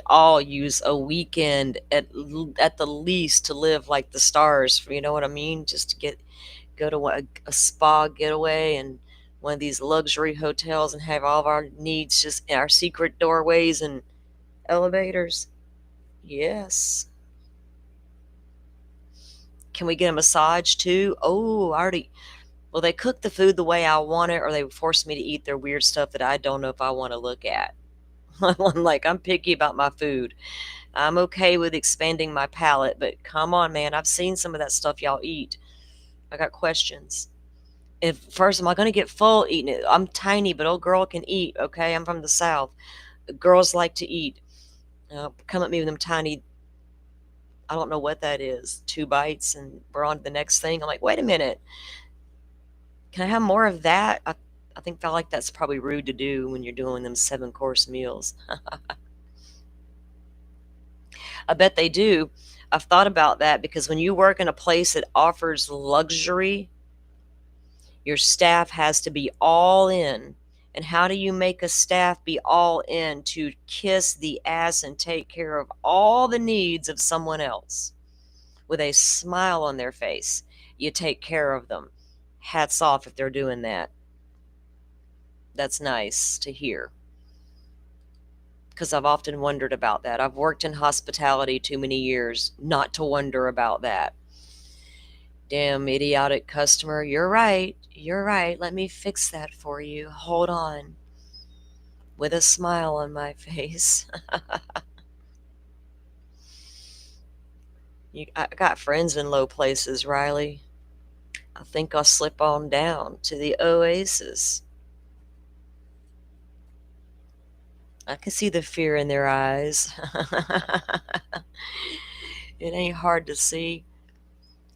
all use a weekend at the least to live like the stars. You know what I mean? Just to go to a spa getaway and one of these luxury hotels and have all of our needs just in our secret doorways and elevators. Yes. Can we get a massage too? Oh, I already. Well, they cook the food the way I want it, or they force me to eat their weird stuff that I don't know if I want to look at. I'm picky about my food. I'm okay with expanding my palate, but come on, man. I've seen some of that stuff y'all eat. I got questions. If first, am I going to get full eating it? I'm tiny, but old girl can eat. Okay, I'm from the South. Girls like to eat. Come at me with them tiny. I don't know what that is. 2 bites, and we're on to the next thing. I'm like, wait a minute. Can I have more of that? I feel like that's probably rude to do when you're doing them 7-course meals. I bet they do. I've thought about that because when you work in a place that offers luxury, your staff has to be all in. And how do you make a staff be all in to kiss the ass and take care of all the needs of someone else with a smile on their face? You take care of them. Hats off if they're doing that. That's nice to hear. Because I've often wondered about that. I've worked in hospitality too many years not to wonder about that. Damn idiotic customer. You're right. You're right. Let me fix that for you. Hold on. With a smile on my face. I got friends in low places, Riley. I think I'll slip on down to the Oasis. I can see the fear in their eyes. It ain't hard to see.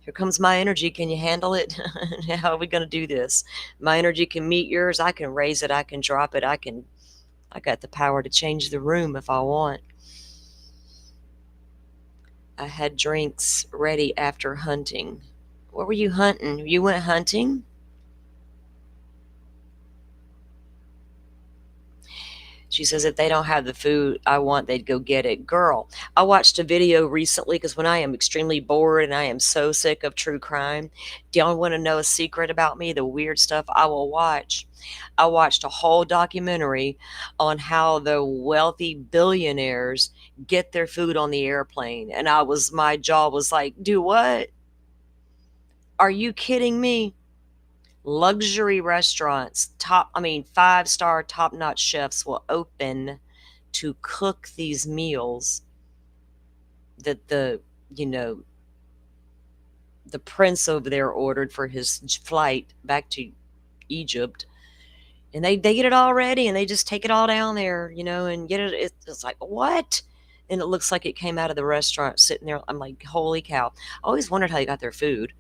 Here comes my energy. Can you handle it? How are we going to do this? My energy can meet yours. I can raise it. I can drop it. I got the power to change the room if I want. I had drinks ready after hunting. What were you hunting? You went hunting? She says if they don't have the food I want, they'd go get it. Girl, I watched a video recently because when I am extremely bored and I am so sick of true crime, do y'all want to know a secret about me? The weird stuff I will watch. I watched a whole documentary on how the wealthy billionaires get their food on the airplane. And my jaw was like, do what? Are you kidding me? Luxury restaurants, 5-star top-notch chefs will open to cook these meals that the prince over there ordered for his flight back to Egypt. And they get it all ready and they just take it all down there, and get it. It's like, what? And it looks like it came out of the restaurant sitting there. I'm like, holy cow. I always wondered how they got their food.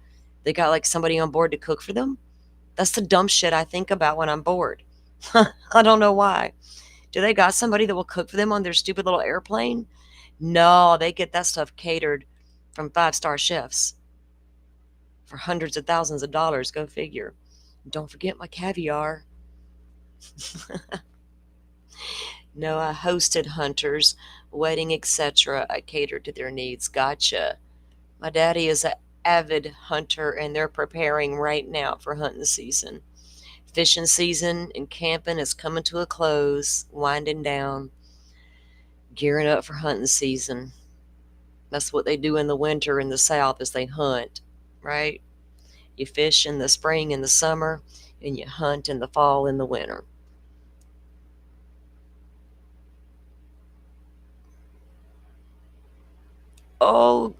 They got like somebody on board to cook for them. That's the dumb shit I think about when I'm bored. I don't know why. Do they got somebody that will cook for them on their stupid little airplane? No, they get that stuff catered from 5-star chefs for hundreds of thousands of dollars. Go figure. Don't forget my caviar. No, I hosted hunters, wedding, etc. I catered to their needs. Gotcha. My daddy is an avid hunter, and they're preparing right now for hunting season. Fishing season and camping is coming to a close, winding down, gearing up for hunting season. That's what they do in the winter in the South is they hunt, right? You fish in the spring and the summer, and you hunt in the fall and the winter. Oh,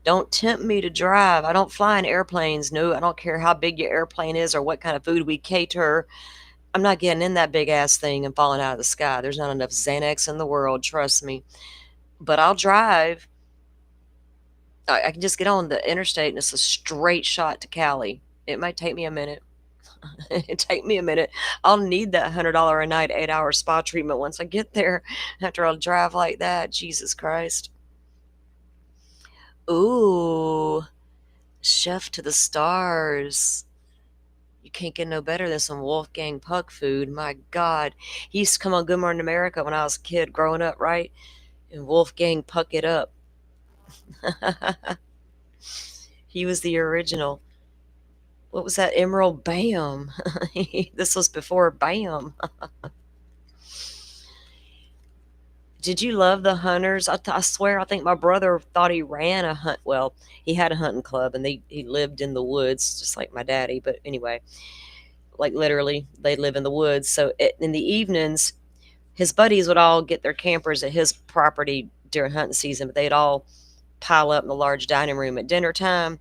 don't tempt me to drive. I don't fly in airplanes. No, I don't care how big your airplane is or what kind of food we cater. I'm not getting in that big ass thing and falling out of the sky. There's not enough Xanax in the world, trust me. But I'll drive. I can just get on the interstate and it's a straight shot to Cali. It might take me a minute. It take me a minute. I'll need that $100 a night 8-hour spa treatment once I get there. After I'll drive like that, Jesus Christ. Ooh, chef to the stars. You can't get no better than some Wolfgang Puck food. My God. He used to come on Good Morning America when I was a kid growing up, right? And Wolfgang Puck it up. He was the original. What was that? Emerald Bam. This was before Bam. Did you love the hunters? I swear, I think my brother thought he ran a hunt. Well, he had a hunting club, and he lived in the woods, just like my daddy. But anyway, like literally, they live in the woods. So in the evenings, his buddies would all get their campers at his property during hunting season, but they'd all pile up in the large dining room at dinner time.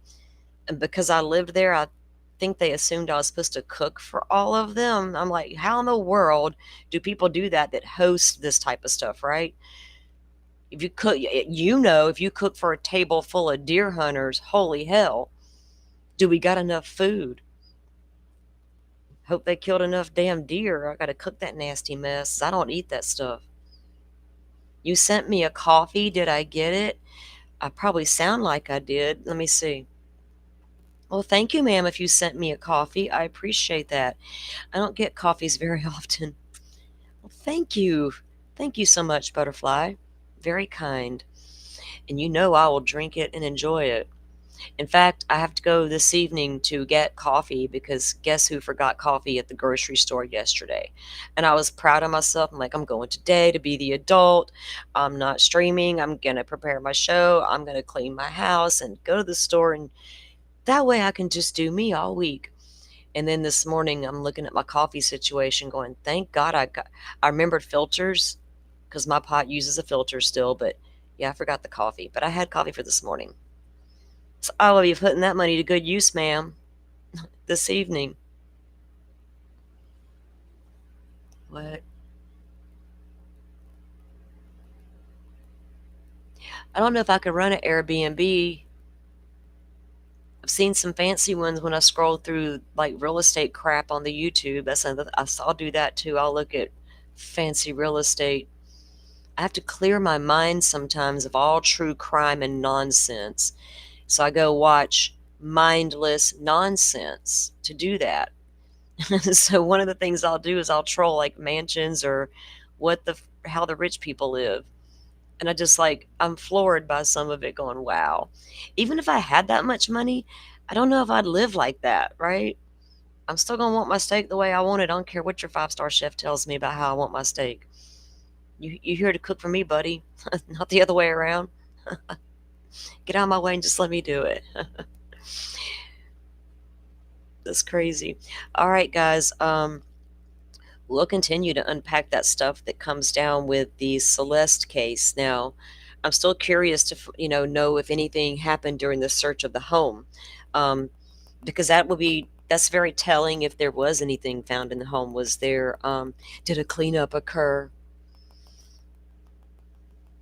And because I lived there, I think they assumed I was supposed to cook for all of them. I'm like, how in the world do people do that host this type of stuff, right? If you cook, if you cook for a table full of deer hunters, holy hell, do we got enough food? Hope they killed enough damn deer. I got to cook that nasty mess. I don't eat that stuff. You sent me a coffee. Did I get it? I probably sound like I did. Let me see. Well, thank you, ma'am, if you sent me a coffee. I appreciate that. I don't get coffees very often. Well, thank you. Thank you so much, Butterfly. Very kind. And you know I will drink it and enjoy it. In fact, I have to go this evening to get coffee because guess who forgot coffee at the grocery store yesterday? And I was proud of myself. I'm like, I'm going today to be the adult. I'm not streaming. I'm going to prepare my show. I'm going to clean my house and go to the store. And that way I can just do me all week. And then this morning I'm looking at my coffee situation going, thank God I remembered filters because my pot uses a filter still. But yeah, I forgot the coffee. But I had coffee for this morning. So I will be putting that money to good use, ma'am, this evening. What? I don't know if I could run an Airbnb. I've seen some fancy ones when I scroll through like real estate crap on the YouTube. I'll do that too. I'll look at fancy real estate. I have to clear my mind sometimes of all true crime and nonsense. So I go watch mindless nonsense to do that. So one of the things I'll do is I'll troll like mansions or how the rich people live. And I'm floored by some of it going, wow. Even if I had that much money, I don't know if I'd live like that, right? I'm still going to want my steak the way I want it. I don't care what your 5-star chef tells me about how I want my steak. You here to cook for me, buddy, not the other way around. Get out of my way and just let me do it. That's crazy. All right, guys. We'll continue to unpack that stuff that comes down with the Celeste case. Now, I'm still curious to know if anything happened during the search of the home, because that's very telling. If there was anything found in the home, did a cleanup occur?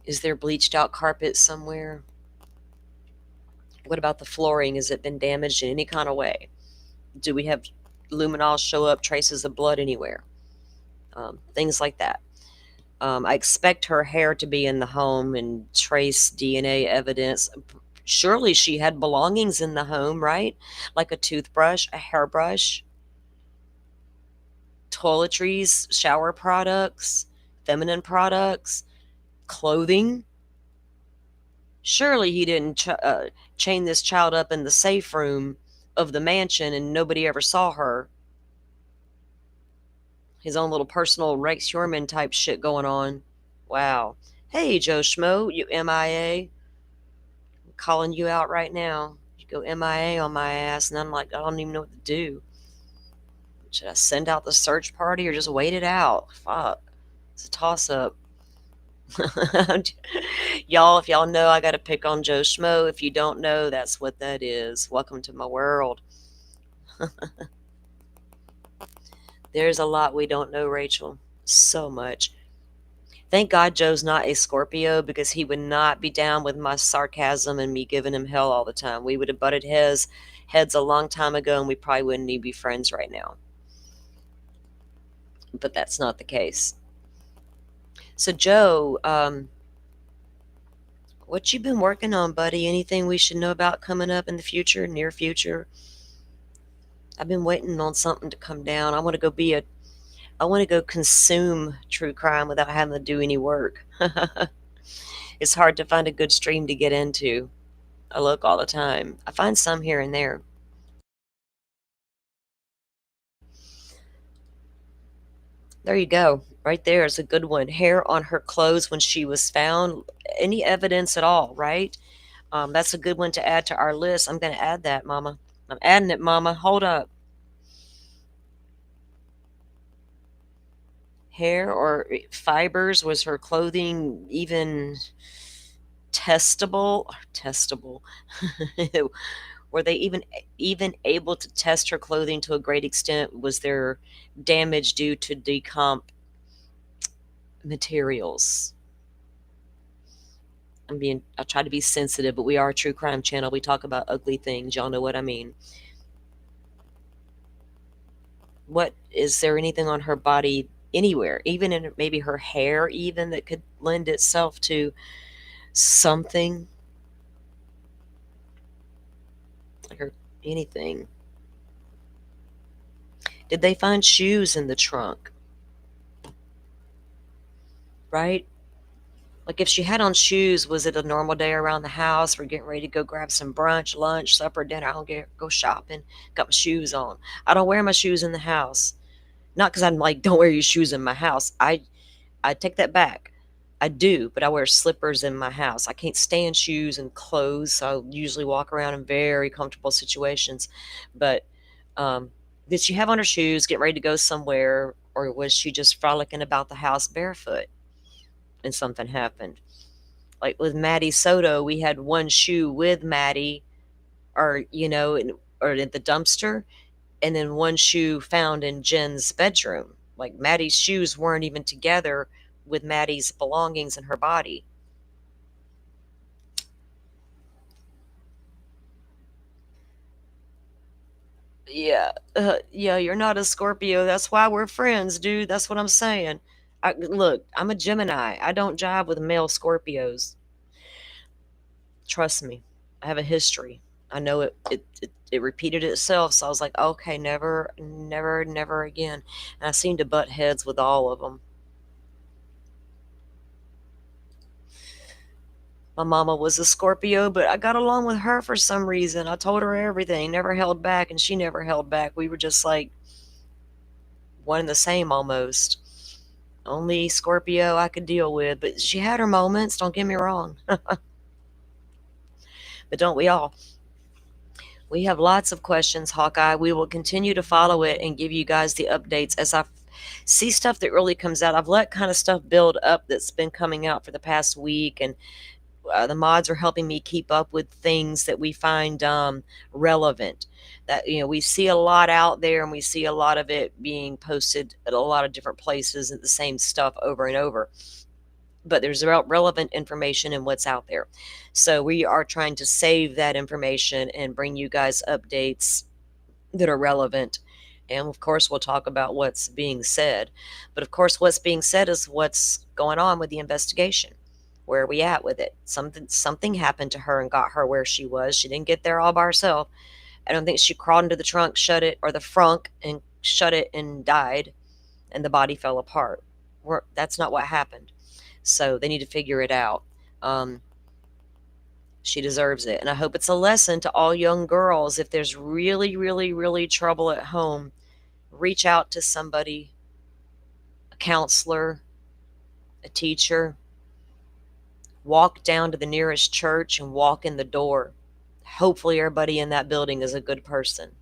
Is there bleached out carpet somewhere? What about the flooring? Has it been damaged in any kind of way? Do we have luminol show up, traces of blood anywhere? Things like that. I expect her hair to be in the home and trace DNA evidence. Surely she had belongings in the home, right? Like a toothbrush, a hairbrush, toiletries, shower products, feminine products, clothing. Surely he didn't chain this child up in the safe room of the mansion and nobody ever saw her. His own little personal Rex Hurman type shit going on. Wow. Hey, Joe Schmo, you MIA. I'm calling you out right now. You go MIA on my ass, and I'm like, I don't even know what to do. Should I send out the search party or just wait it out? Fuck. It's a toss-up. Y'all, if y'all know, I got to pick on Joe Schmo. If you don't know, that's what that is. Welcome to my world. There's a lot we don't know, Rachel. So much. Thank God Joe's not a Scorpio because he would not be down with my sarcasm and me giving him hell all the time. We would have butted heads a long time ago and we probably wouldn't even be friends right now. But that's not the case. So Joe, what you been working on, buddy? Anything we should know about coming up in the future, near future? I've been waiting on something to come down. I want to go consume true crime without having to do any work. It's hard to find a good stream to get into. I look all the time. I find some here and there. There you go. Right there is a good one. Hair on her clothes when she was found. Any evidence at all, right? That's a good one to add to our list. I'm going to add that, Mama. I'm adding it, Mama. Hold up. Hair or fibers? Was her clothing even testable? Testable. Were they even able to test her clothing to a great extent? Was there damage due to decomp materials? I try to be sensitive, but we are a true crime channel. We talk about ugly things. Y'all know what I mean. What is there anything on her body anywhere, even in maybe her hair, even that could lend itself to something like her anything? Did they find shoes in the trunk? Right? Like if she had on shoes, was it a normal day around the house? We're getting ready to go grab some brunch, lunch, supper, dinner. I don't go shopping. Got my shoes on. I don't wear my shoes in the house. Not because I'm like, don't wear your shoes in my house. I take that back. I do, but I wear slippers in my house. I can't stand shoes and clothes, so I usually walk around in very comfortable situations. But did she have on her shoes, get ready to go somewhere, or was she just frolicking about the house barefoot and something happened? Like with Maddie Soto, we had one shoe with Maddie, or or in the dumpster, and then one shoe found in Jen's bedroom. Like Maddie's shoes weren't even together with Maddie's belongings in her body. Yeah, yeah, you're not a Scorpio. That's why we're friends, dude. That's what I'm saying. Look, I'm a Gemini. I don't jive with male Scorpios. Trust me, I have a history. I know it repeated itself, so I was like, okay, never, never, never again. And I seem to butt heads with all of them. My mama was a Scorpio, but I got along with her for some reason. I told her everything, never held back, and she never held back. We were just like one and the same almost. Only Scorpio I could deal with, but she had her moments, don't get me wrong. But don't we all? We have lots of questions, Hawkeye. We will continue to follow it and give you guys the updates as I see stuff that really comes out. I've let kind of stuff build up that's been coming out for the past week, and the mods are helping me keep up with things that we find relevant. That we see a lot out there, and we see a lot of it being posted at a lot of different places and the same stuff over and over. But there's relevant information in what's out there. So we are trying to save that information and bring you guys updates that are relevant. And of course, we'll talk about what's being said. But of course, what's being said is what's going on with the investigation. Where are we at with it? Something happened to her and got her where she was. She didn't get there all by herself. I don't think she crawled into the trunk, shut it, or the frunk, and shut it and died, and the body fell apart. That's not what happened. So they need to figure it out. She deserves it. And I hope it's a lesson to all young girls. If there's really, really, really trouble at home, reach out to somebody, a counselor, a teacher. Walk down to the nearest church and walk in the door. Hopefully everybody in that building is a good person.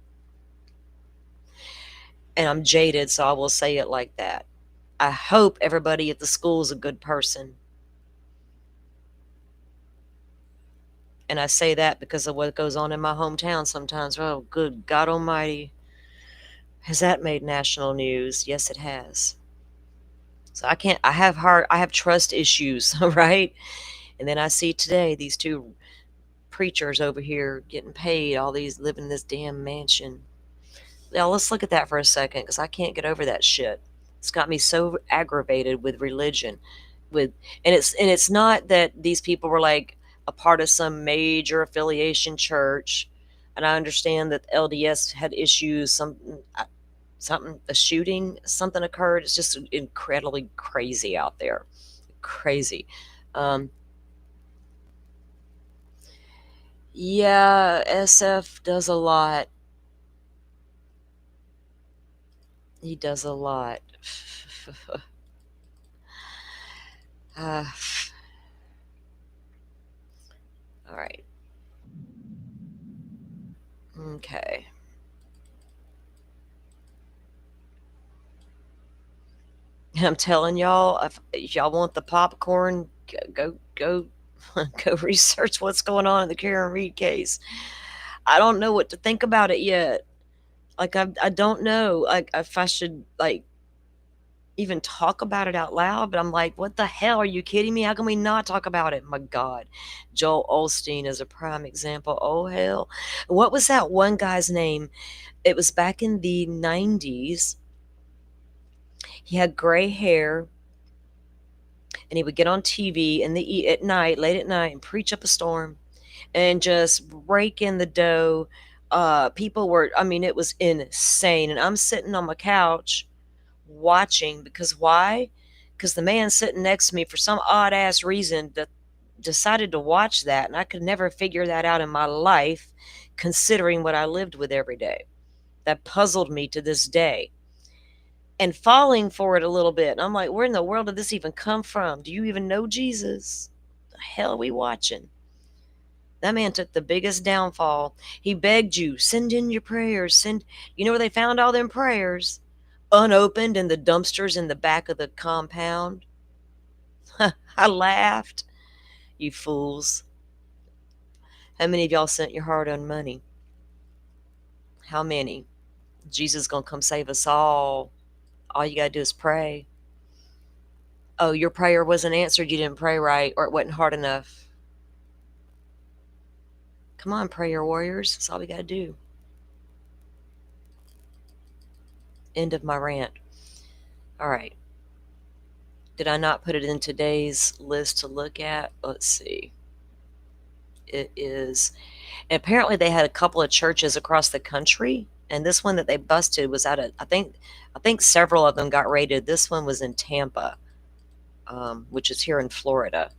And I'm jaded, so I will say it like that. I hope everybody at the school is a good person. And I say that because of what goes on in my hometown sometimes. Oh, good God Almighty. Has that made national news? Yes, it has. So I have trust issues, right? And then I see today these two preachers over here getting paid, all these living in this damn mansion. Now let's look at that for a second, because I can't get over that shit. It's got me so aggravated with religion. And it's not that these people were like a part of some major affiliation church. And I understand that LDS had issues, a shooting, something occurred. It's just incredibly crazy out there. Crazy. Yeah, SF does a lot. He does a lot. All right. Okay. I'm telling y'all, if y'all want the popcorn, go go research what's going on in the Karen Reed case. I don't know what to think about it yet. Like I don't know like if I should like even talk about it out loud, but I'm like, what the hell? Are you kidding me? How can we not talk about it? My God. Joel Osteen is a prime example. Oh hell. What was that one guy's name? It was back in the 90s. He had gray hair and he would get on TV at night, late at night, and preach up a storm and just rake in the dough. People were, I mean, it was insane. And I'm sitting on my couch watching because why? Because the man sitting next to me, for some odd ass reason, that decided to watch that, and I could never figure that out in my life, considering what I lived with every day. That puzzled me to this day. And falling for it a little bit. And I'm like, where in the world did this even come from? Do you even know Jesus? The hell are we watching? That man took the biggest downfall. He begged you, send in your prayers. You know where they found all them prayers? Unopened in the dumpsters in the back of the compound. I laughed. You fools. How many of y'all sent your hard-earned money? How many? Jesus gonna come save us all. All you gotta do is pray. Oh, your prayer wasn't answered. You didn't pray right, or it wasn't hard enough. Come on, prayer warriors. That's all we gotta do. End of my rant. All right. Did I not put it in today's list to look at? Let's see. It is. And apparently they had a couple of churches across the country, and this one that they busted was out of, I think several of them got raided. This one was in Tampa, which is here in Florida.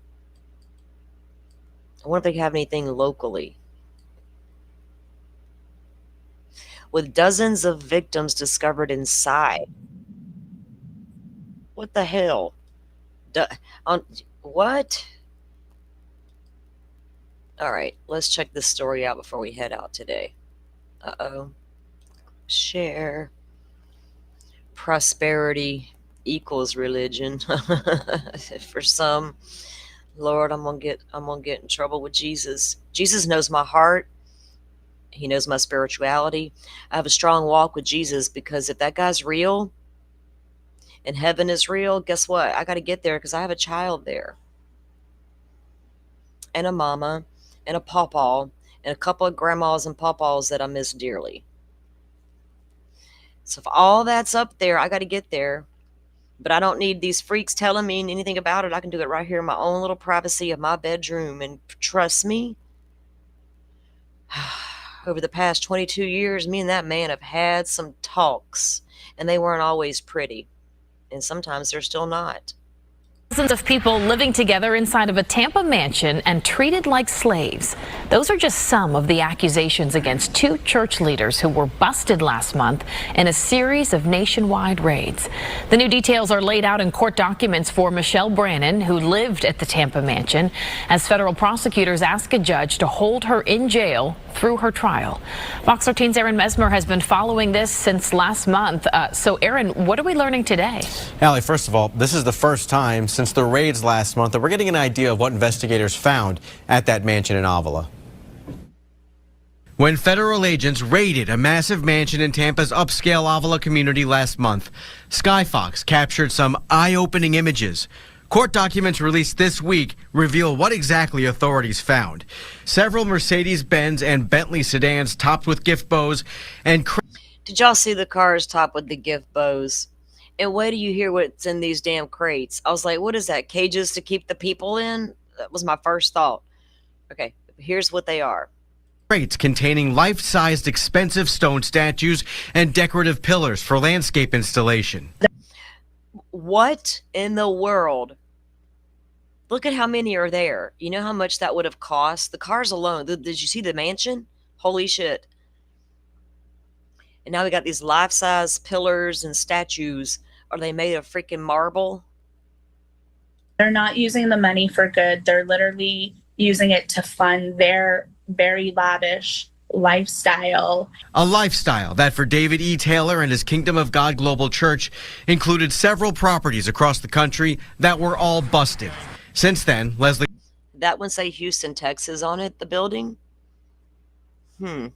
I wonder if they have anything locally. With dozens of victims discovered inside. What the hell? What? All right, let's check this story out before we head out today. Uh-oh. Share. Prosperity equals religion. For some, Lord, I'm gonna get in trouble with Jesus. Jesus knows my heart. He knows my spirituality. I have a strong walk with Jesus because if that guy's real and heaven is real, guess what? I got to get there because I have a child there. And a mama and a pawpaw and a couple of grandmas and pawpaws that I miss dearly. So if all that's up there, I got to get there. But I don't need these freaks telling me anything about it. I can do it right here in my own little privacy of my bedroom. And trust me, over the past 22 years, me and that man have had some talks, and they weren't always pretty. And sometimes they're still not. Dozens of people living together inside of a Tampa mansion and treated like slaves. Those are just some of the accusations against two church leaders who were busted last month in a series of nationwide raids. The new details are laid out in court documents for Michelle Brannon, who lived at the Tampa mansion, as federal prosecutors ask a judge to hold her in jail through her trial. Fox 13's Aaron Mesmer has been following this since last month. So, Aaron, what are we learning today? Allie, first of all, this is the first time since the raids last month that we're getting an idea of what investigators found at that mansion in Avila. When federal agents raided a massive mansion in Tampa's upscale Avila community last month, Sky Fox captured some eye-opening images. Court documents released this week reveal what exactly authorities found. Several Mercedes-Benz and Bentley sedans topped with gift bows and... Did y'all see the cars topped with the gift bows? And wait till you hear what's in these damn crates. I was like, what is that, cages to keep the people in? That was my first thought. Okay, here's what they are. crates containing life-sized expensive stone statues and decorative pillars for landscape installation. What in the world? Look at how many are there. You know how much that would have cost? The cars alone. Did you see the mansion? Holy shit. And now we got these life-size pillars and statues. Are they made of freaking marble? They're not using the money for good. They're literally using it to fund their very lavish lifestyle. A lifestyle that for David E. Taylor and his Kingdom of God Global Church included several properties across the country that were all busted. Since then, Leslie... That one say Houston, Texas on it, the building? And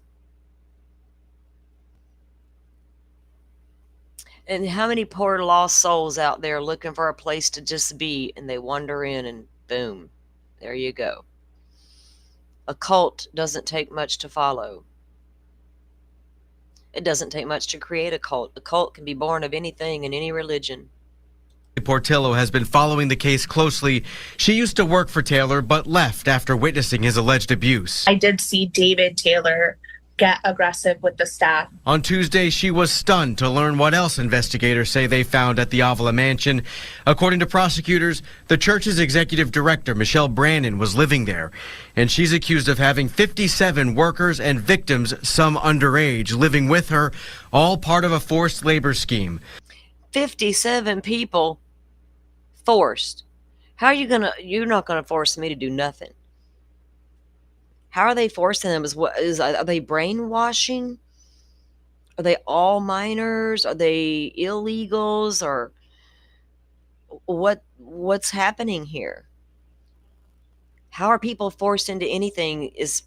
how many poor lost souls out there looking for a place to just be, and they wander in and boom, there you go. A cult doesn't take much to follow. It doesn't take much to create a cult. A cult can be born of anything in any religion. Portillo has been following the case closely. She used to work for Taylor, but left after witnessing his alleged abuse. I did see David Taylor get aggressive with the staff. On Tuesday, she was stunned to learn what else investigators say they found at the Avila mansion. According to prosecutors, the church's executive director, Michelle Brannon, was living there, and she's accused of having 57 workers and victims, some underage, living with her, all part of a forced labor scheme. 57 people forced. How are you gonna? You're not gonna force me to do nothing. How are they forcing them? Are they brainwashing? Are they all minors? Are they illegals? Or what's happening here? How are people forced into anything? Is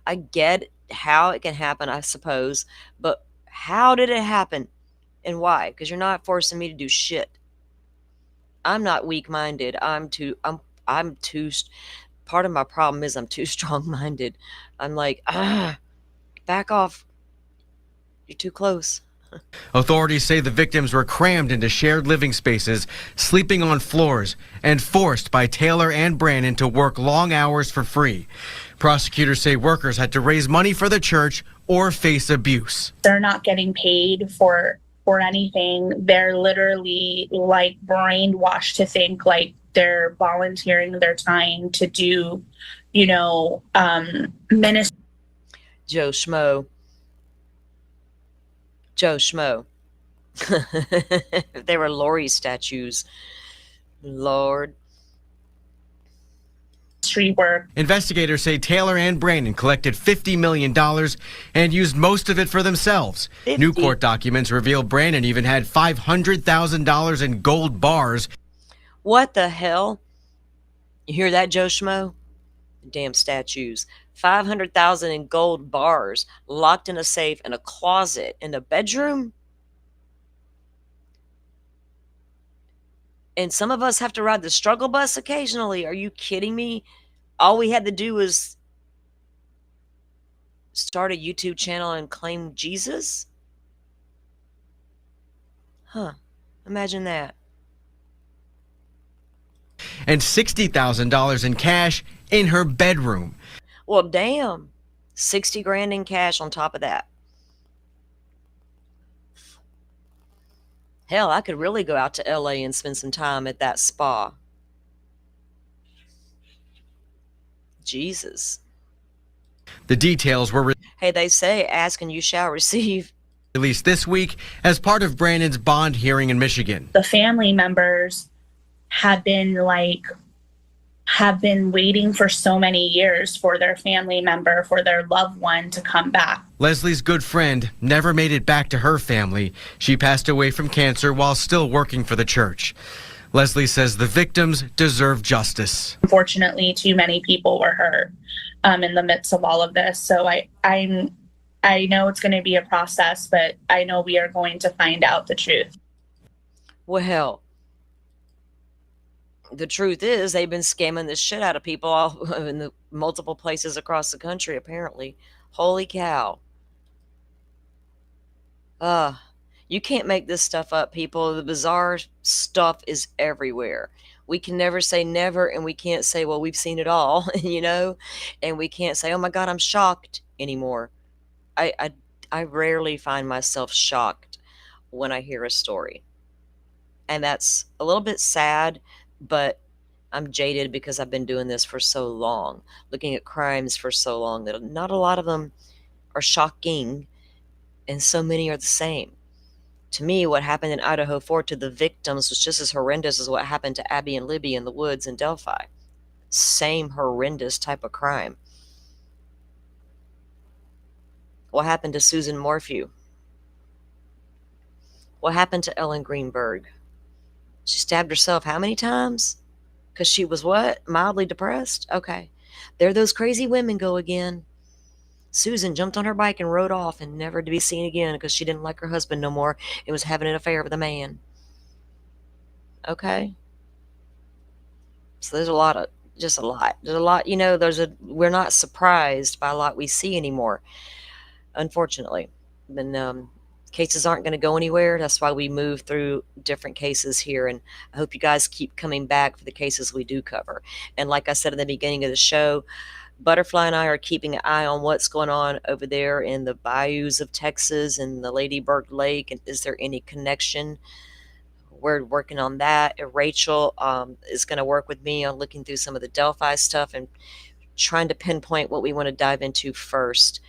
I get how it can happen, I suppose, but how did it happen and why? Because you're not forcing me to do shit. I'm not weak-minded. I'm too. Part of my problem is I'm too strong-minded. I'm like, back off. You're too close. Authorities say the victims were crammed into shared living spaces, sleeping on floors, and forced by Taylor and Brannon to work long hours for free. Prosecutors say workers had to raise money for the church or face abuse. They're not getting paid for anything. They're literally like brainwashed to think like they're volunteering their time to do, ministry. Joe Schmo. If they were Lori statues, Lord. Work. Investigators say Taylor and Brannon collected $50 million and used most of it for themselves. 50. New court documents reveal Brannon even had $500,000 in gold bars. What the hell? You hear that, Joe Schmo? Damn statues. 500,000 in gold bars locked in a safe in a closet in a bedroom? And some of us have to ride the struggle bus occasionally. Are you kidding me? All we had to do was start a YouTube channel and claim Jesus? Huh. Imagine that. And $60,000 in cash in her bedroom. Well, damn. 60 grand in cash on top of that. Hell, I could really go out to LA and spend some time at that spa. Jesus. The details were Hey, they say, ask and you shall receive. Released this week as part of Brandon's bond hearing in Michigan. The family members have been waiting for so many years for their family member, for their loved one to come back. Leslie's good friend never made it back to her family. She passed away from cancer while still working for the church. Leslie says the victims deserve justice. Unfortunately, too many people were hurt in the midst of all of this. So I know it's going to be a process, but I know we are going to find out the truth. Well, the truth is they've been scamming the shit out of people all in the multiple places across the country, apparently. Holy cow. You can't make this stuff up, people. The bizarre stuff is everywhere. We can never say never, and we can't say, well, we've seen it all, and we can't say, oh my God, I'm shocked anymore. I rarely find myself shocked when I hear a story. And that's a little bit sad, but I'm jaded because I've been doing this for so long, looking at crimes for so long, that not a lot of them are shocking, and so many are the same. To me, what happened in Idaho 4 to the victims was just as horrendous as what happened to Abby and Libby in the woods in Delphi. Same horrendous type of crime. What happened to Susan Morphew? What happened to Ellen Greenberg? She stabbed herself how many times? Because she was what? Mildly depressed? Okay. There those crazy women go again. Susan jumped on her bike and rode off and never to be seen again because she didn't like her husband no more and was having an affair with a man. Okay. So there's a lot of, just a lot. There's a lot, we're not surprised by a lot we see anymore, unfortunately. And cases aren't going to go anywhere. That's why we move through different cases here. And I hope you guys keep coming back for the cases we do cover. And like I said at the beginning of the show, Butterfly and I are keeping an eye on what's going on over there in the bayous of Texas and the Lady Bird Lake. And is there any connection? We're working on that. And Rachel is going to work with me on looking through some of the Delphi stuff and trying to pinpoint what we want to dive into first.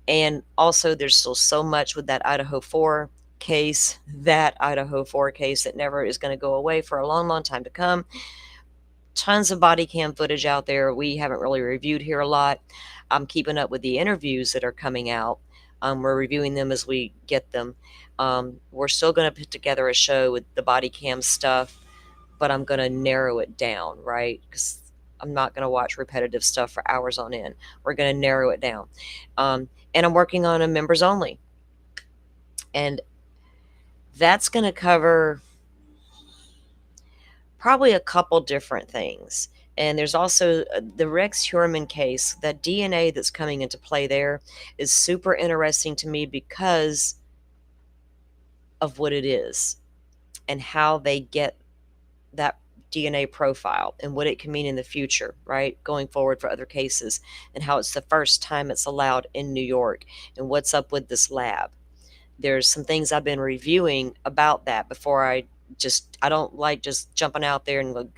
And also, there's still so much with that Idaho 4 case, that never is going to go away for a long, long time to come. Tons of body cam footage out there we haven't really reviewed here a lot. I'm keeping up with the interviews that are coming out. We're reviewing them as we get them. We're still going to put together a show with the body cam stuff, but I'm going to narrow it down, right? Because I'm not going to watch repetitive stuff for hours on end. We're going to narrow it down. And I'm working on a members only. And that's going to cover probably a couple different things. And there's also the Rex Heuermann case. That DNA that's coming into play there is super interesting to me because of what it is and how they get that DNA profile and what it can mean in the future, right? Going forward for other cases, and how it's the first time it's allowed in New York, and what's up with this lab. There's some things I've been reviewing about that before I don't like just jumping out there and look.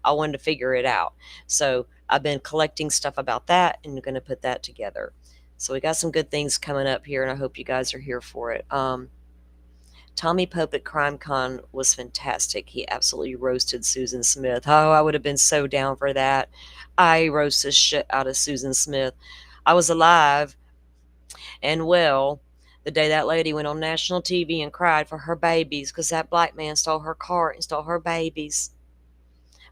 I wanted to figure it out. So I've been collecting stuff about that and going to put that together. So we got some good things coming up here, and I hope you guys are here for it. Tommy Pope at CrimeCon was fantastic. He absolutely roasted Susan Smith. Oh, I would have been so down for that. I roast the shit out of Susan Smith. I was alive and well the day that lady went on national TV and cried for her babies because that black man stole her car and stole her babies.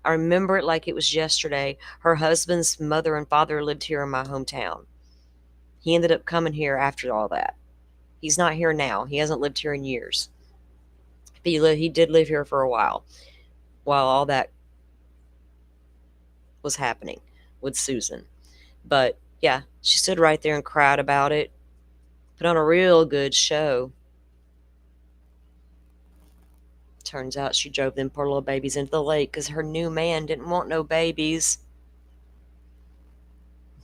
I remember it like it was yesterday. Her husband's mother and father lived here in my hometown. He ended up coming here after all that. He's not here now. He hasn't lived here in years. But he did live here for a while all that was happening with Susan. But yeah, she stood right there and cried about it. Put on a real good show. Turns out she drove them poor little babies into the lake because her new man didn't want no babies.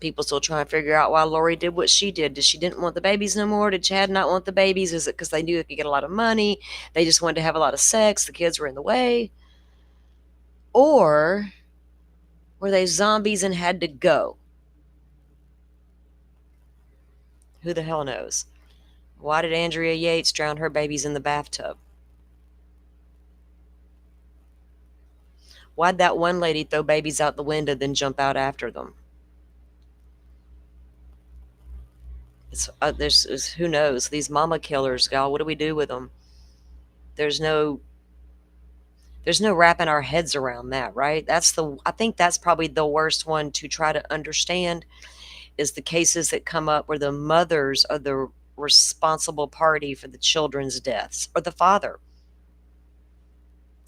People still trying to figure out why Lori did what she did. Did she didn't want the babies no more? Did Chad not want the babies? Is it because they knew they could get a lot of money? They just wanted to have a lot of sex. The kids were in the way. Or were they zombies and had to go? Who the hell knows? Why did Andrea Yates drown her babies in the bathtub? Why'd that one lady throw babies out the window then jump out after them? There's who knows? These mama killers, gal, what do we do with them? There's no wrapping our heads around that, right? I think that's probably the worst one to try to understand, is the cases that come up where the mothers are the responsible party for the children's deaths, or the father.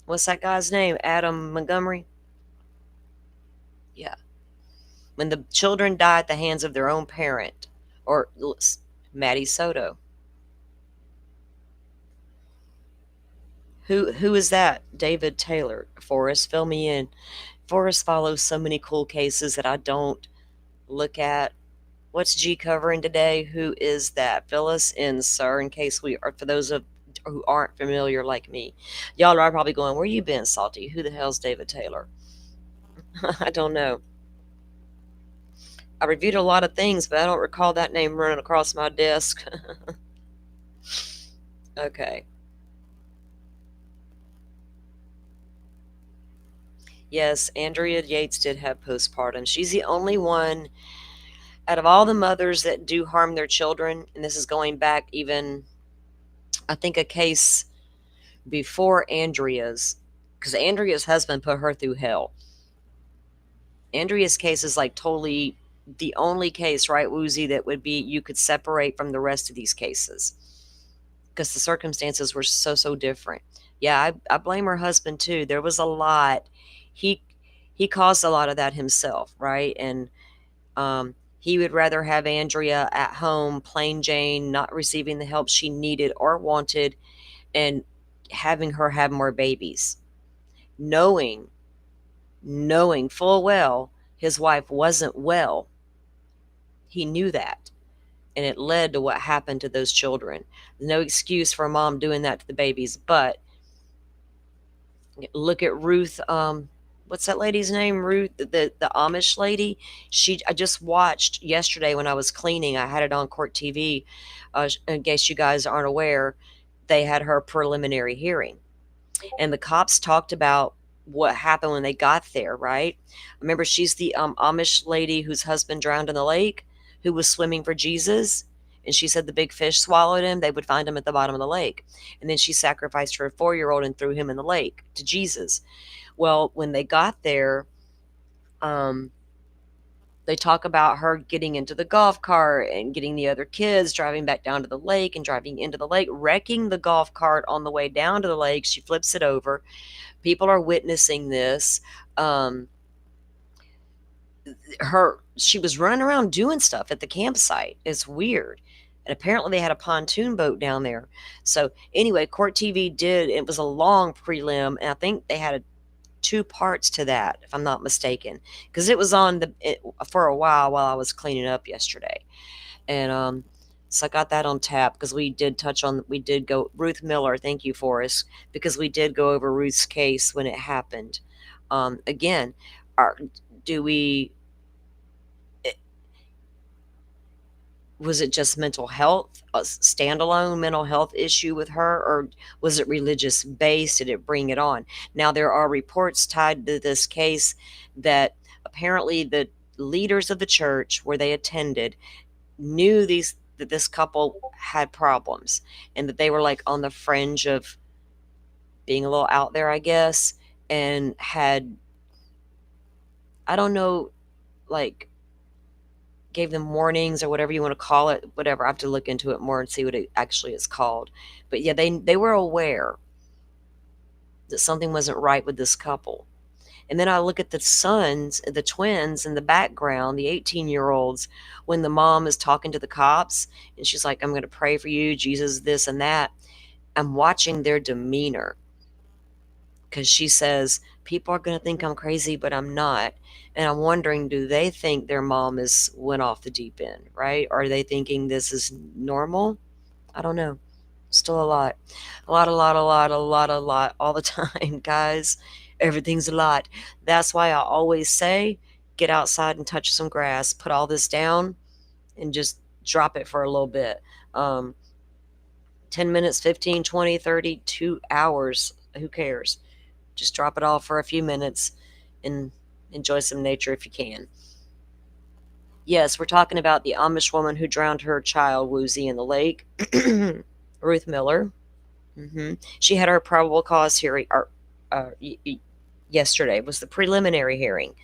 What's that guy's name? Adam Montgomery? Yeah. When the children die at the hands of their own parent, or Maddie Soto. Who is that? David Taylor. Forrest, fill me in. Forrest follows so many cool cases that I don't look at. What's G covering today? Who is that? Fill us in, sir, in case we are, for those of who aren't familiar like me. Y'all are probably going, where you been, Salty? Who the hell's David Taylor? I don't know. I reviewed a lot of things, but I don't recall that name running across my desk. Okay. Yes, Andrea Yates did have postpartum. She's the only one out of all the mothers that do harm their children, and this is going back even, I think, a case before Andrea's, because Andrea's husband put her through hell. Andrea's case is like totally the only case, right, Woozy, that would be you could separate from the rest of these cases because the circumstances were so different. Yeah, I blame her husband too. There was a lot. He he caused a lot of that himself, right? And he would rather have Andrea at home, plain Jane, not receiving the help she needed or wanted, and having her have more babies, knowing full well his wife wasn't well. He knew that, and it led to what happened to those children. No excuse for a mom doing that to the babies, but look at Ruth. What's that lady's name? Ruth, the Amish lady. I just watched yesterday when I was cleaning. I had it on Court TV. In case you guys aren't aware, they had her preliminary hearing, and the cops talked about what happened when they got there. Right? Remember, she's the Amish lady whose husband drowned in the lake, who was swimming for Jesus. And she said the big fish swallowed him. They would find him at the bottom of the lake. And then she sacrificed her 4-year-old and threw him in the lake to Jesus. Well, when they got there, they talk about her getting into the golf cart and getting the other kids, driving back down to the lake and driving into the lake, wrecking the golf cart on the way down to the lake. She flips it over. People are witnessing this. She was running around doing stuff at the campsite. It's weird. And apparently they had a pontoon boat down there. So anyway, Court TV it was a long prelim, and I think they had 2 parts to that, if I'm not mistaken, because it was on for a while I was cleaning up yesterday. And so I got that on tap because we did go Ruth Miller. Thank you, Forrest, because we did go over Ruth's case when it happened. Again, do we was it just mental health, a standalone mental health issue with her, or was it religious based? Did it bring it on? Now, there are reports tied to this case that apparently the leaders of the church where they attended knew that this couple had problems, and that they were like on the fringe of being a little out there, I guess, and had, I don't know, like, gave them warnings or whatever you want to call it, whatever. I have to look into it more and see what it actually is called. But yeah, they were aware that something wasn't right with this couple. And then I look at the sons, the twins in the background, the 18-year-olds, when the mom is talking to the cops and she's like, I'm going to pray for you, Jesus, this and that. I'm watching their demeanor because she says, people are going to think I'm crazy, but I'm not. And I'm wondering, do they think their mom went off the deep end, right? Are they thinking this is normal? I don't know. Still a lot all the time, guys. Everything's a lot. That's why I always say, get outside and touch some grass, put all this down and just drop it for a little bit. 10 minutes, 15, 20, 30, 2 hours. Who cares? Just drop it all for a few minutes and enjoy some nature if you can. Yes, we're talking about the Amish woman who drowned her child, Woozy, in the lake. Ruth Miller. She had her probable cause hearing yesterday. Was the preliminary hearing.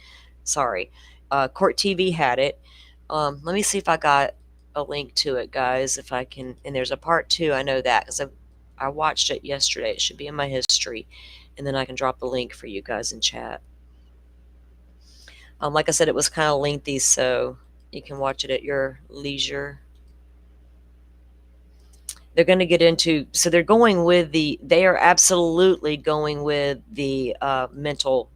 Sorry. Court TV had it. Let me see if I got a link to it, guys, if I can. And there's a part 2. I know that because I watched it yesterday. It should be in my history. And then I can drop the link for you guys in chat. Like I said, it was kind of lengthy, so you can watch it at your leisure. they're going to get into, so they're going with they are absolutely going with the mental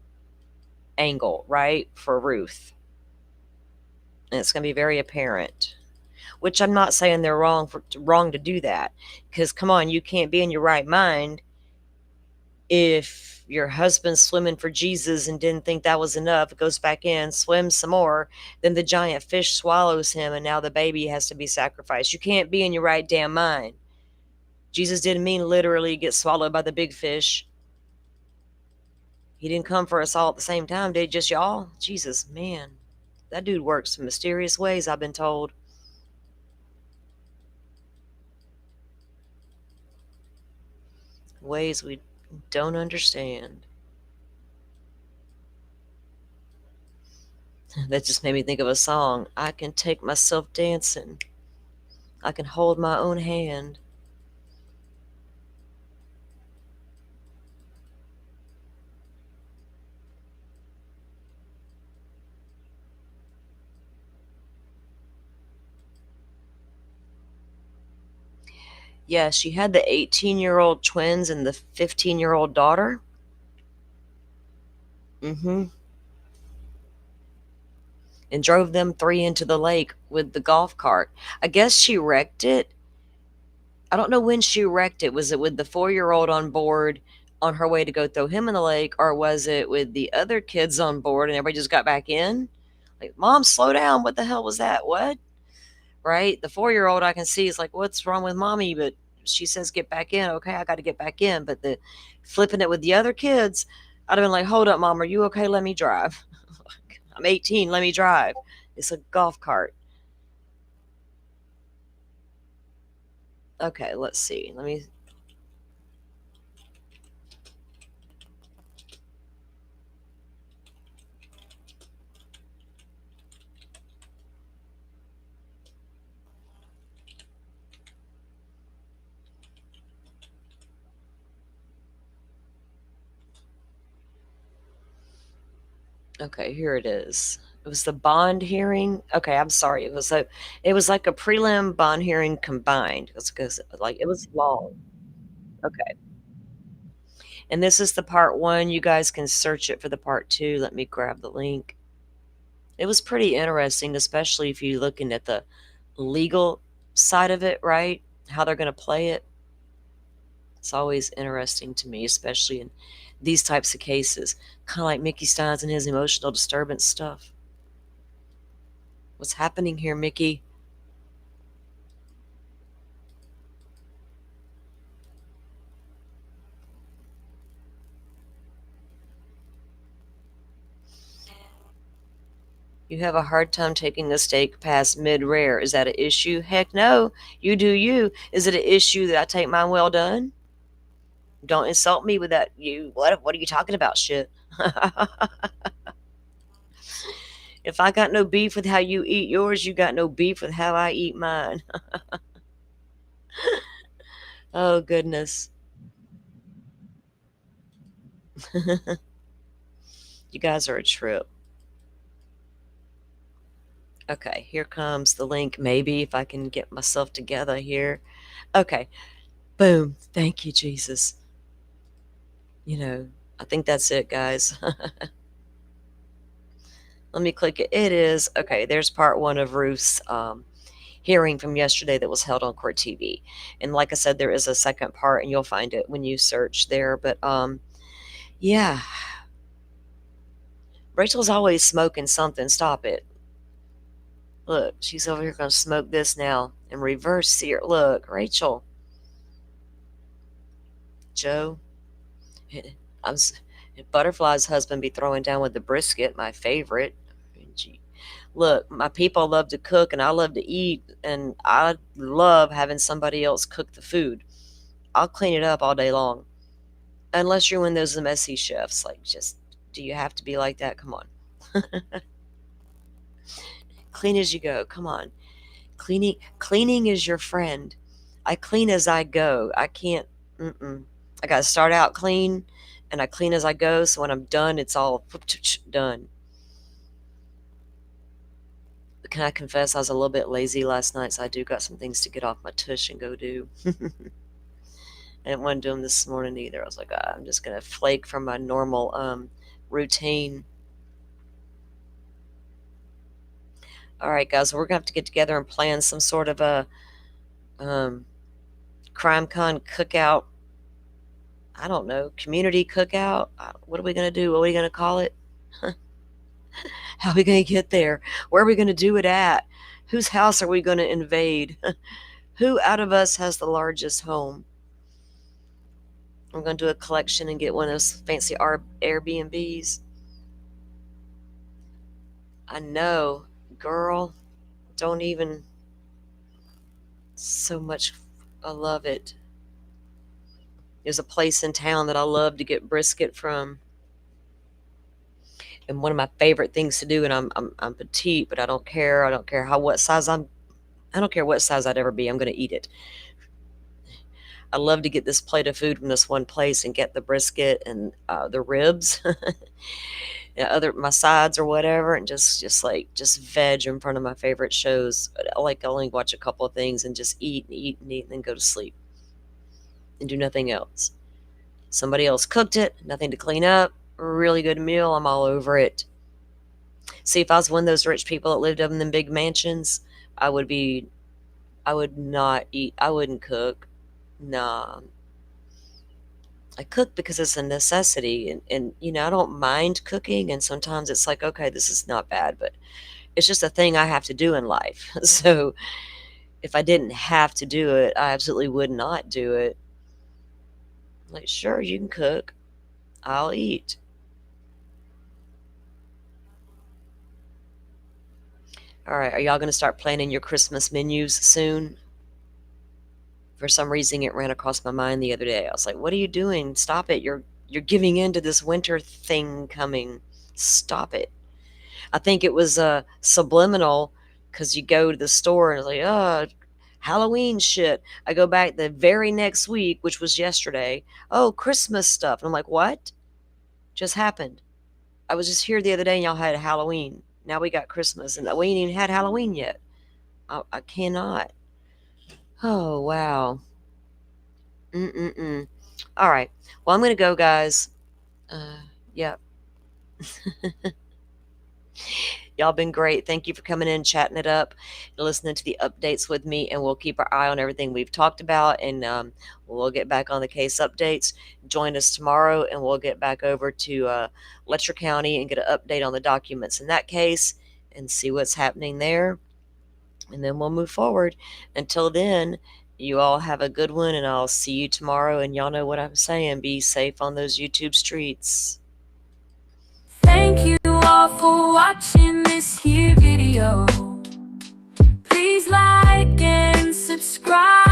angle, right, for Ruth. And it's going to be very apparent, which I'm not saying they're wrong to do that, because come on, you can't be in your right mind if your husband's swimming for Jesus and didn't think that was enough, goes back in, swims some more, then the giant fish swallows him, and now the baby has to be sacrificed. You can't be in your right damn mind. Jesus didn't mean literally get swallowed by the big fish. He didn't come for us all at the same time, did he? Just y'all? Jesus, man. That dude works in mysterious ways, I've been told. Ways we don't understand. That just made me think of a song. I can take myself dancing. I can hold my own hand. Yeah, she had the 18-year-old twins and the 15-year-old daughter. Mm-hmm. And drove them three into the lake with the golf cart. I guess she wrecked it. I don't know when she wrecked it. Was it with the 4-year-old on board on her way to go throw him in the lake, or was it with the other kids on board and everybody just got back in? Like, Mom, slow down. What the hell was that? What? Right? The 4-year-old I can see is like, what's wrong with Mommy? But she says, get back in. Okay, I got to get back in. But the flipping it with the other kids, I'd have been like, hold up, Mom. Are you okay? Let me drive. I'm 18. Let me drive. It's a golf cart. Okay, let's see. Let me. Okay, here it is. It was the bond hearing. Okay, I'm sorry. It was like a prelim bond hearing combined. It's because like it was long. Okay. And this is the part one. You guys can search it for the part two. Let me grab the link. It was pretty interesting, especially if you're looking at the legal side of it, right? How they're going to play it. It's always interesting to me, especially in these types of cases. Kind of like Mickey Steins and his emotional disturbance stuff. What's happening here, Mickey? You have a hard time taking a steak past mid-rare. Is that an issue? Heck no. You do you. Is it an issue that I take mine well done? Don't insult me with that. What are you talking about, shit? If I got no beef with how you eat yours, you got no beef with how I eat mine. Oh, goodness. You guys are a trip. Okay, here comes the link. Maybe if I can get myself together here. Okay. Boom. Thank you, Jesus. I think that's it, guys. Let me click it. It is. Okay, there's part one of Ruth's hearing from yesterday that was held on Court TV. And like I said, there is a second part, and you'll find it when you search there. But yeah. Rachel's always smoking something. Stop it. Look, she's over here going to smoke this now and reverse sear. Look, Rachel. Joe. I'm Butterfly's husband be throwing down with the brisket, my favorite. Look, my people love to cook and I love to eat, and I love having somebody else cook the food. I'll clean it up all day long. Unless you're one of those messy chefs. Like, just, do you have to be like that? Come on. Clean as you go. Come on. Cleaning is your friend. I clean as I go. I can't. I got to start out clean, and I clean as I go. So when I'm done, it's all done. Can I confess I was a little bit lazy last night, so I do got some things to get off my tush and go do. I didn't want to do them this morning either. I was like, I'm just going to flake from my normal routine. All right, guys, we're going to have to get together and plan some sort of a Crime Con cookout. I don't know, community cookout. What are we going to do? What are we going to call it? How are we going to get there? Where are we going to do it at? Whose house are we going to invade? Who out of us has the largest home? I'm going to do a collection and get one of those fancy Airbnbs. I know, girl, don't even, so much, I love it. There's a place in town that I love to get brisket from. And one of my favorite things to do, and I'm petite, but I don't care. I don't care what size I don't care what size I'd ever be. I'm going to eat it. I love to get this plate of food from this one place and get the brisket and the ribs, my sides or whatever, and just veg in front of my favorite shows. I only watch a couple of things and just eat and eat and eat and then go to sleep and do nothing else. Somebody else cooked it, nothing to clean up, really good meal, I'm all over it. See, if I was one of those rich people that lived up in them big mansions, I would not eat, I wouldn't cook. Nah. I cook because it's a necessity, and I don't mind cooking, and sometimes it's like, okay, this is not bad, but it's just a thing I have to do in life. So if I didn't have to do it, I absolutely would not do it. Like, sure, you can cook. I'll eat. All right, are y'all going to start planning your Christmas menus soon? For some reason, it ran across my mind the other day. I was like, what are you doing? Stop it. You're giving in to this winter thing coming. Stop it. I think it was subliminal, because you go to the store and it's like, oh, Halloween shit. I go back the very next week, which was yesterday. Oh, Christmas stuff. And I'm like, what just happened? I was just here the other day and y'all had Halloween. Now we got Christmas and we ain't even had Halloween yet. I cannot. Oh, wow. All right. Well, I'm going to go, guys. Yep. Y'all been great. Thank you for coming in, chatting it up, and listening to the updates with me, and we'll keep our eye on everything we've talked about, and we'll get back on the case updates. Join us tomorrow, and we'll get back over to Letcher County and get an update on the documents in that case and see what's happening there, and then we'll move forward. Until then, you all have a good one, and I'll see you tomorrow, and y'all know what I'm saying. Be safe on those YouTube streets. Thank you all for watching this here video. Please like and subscribe.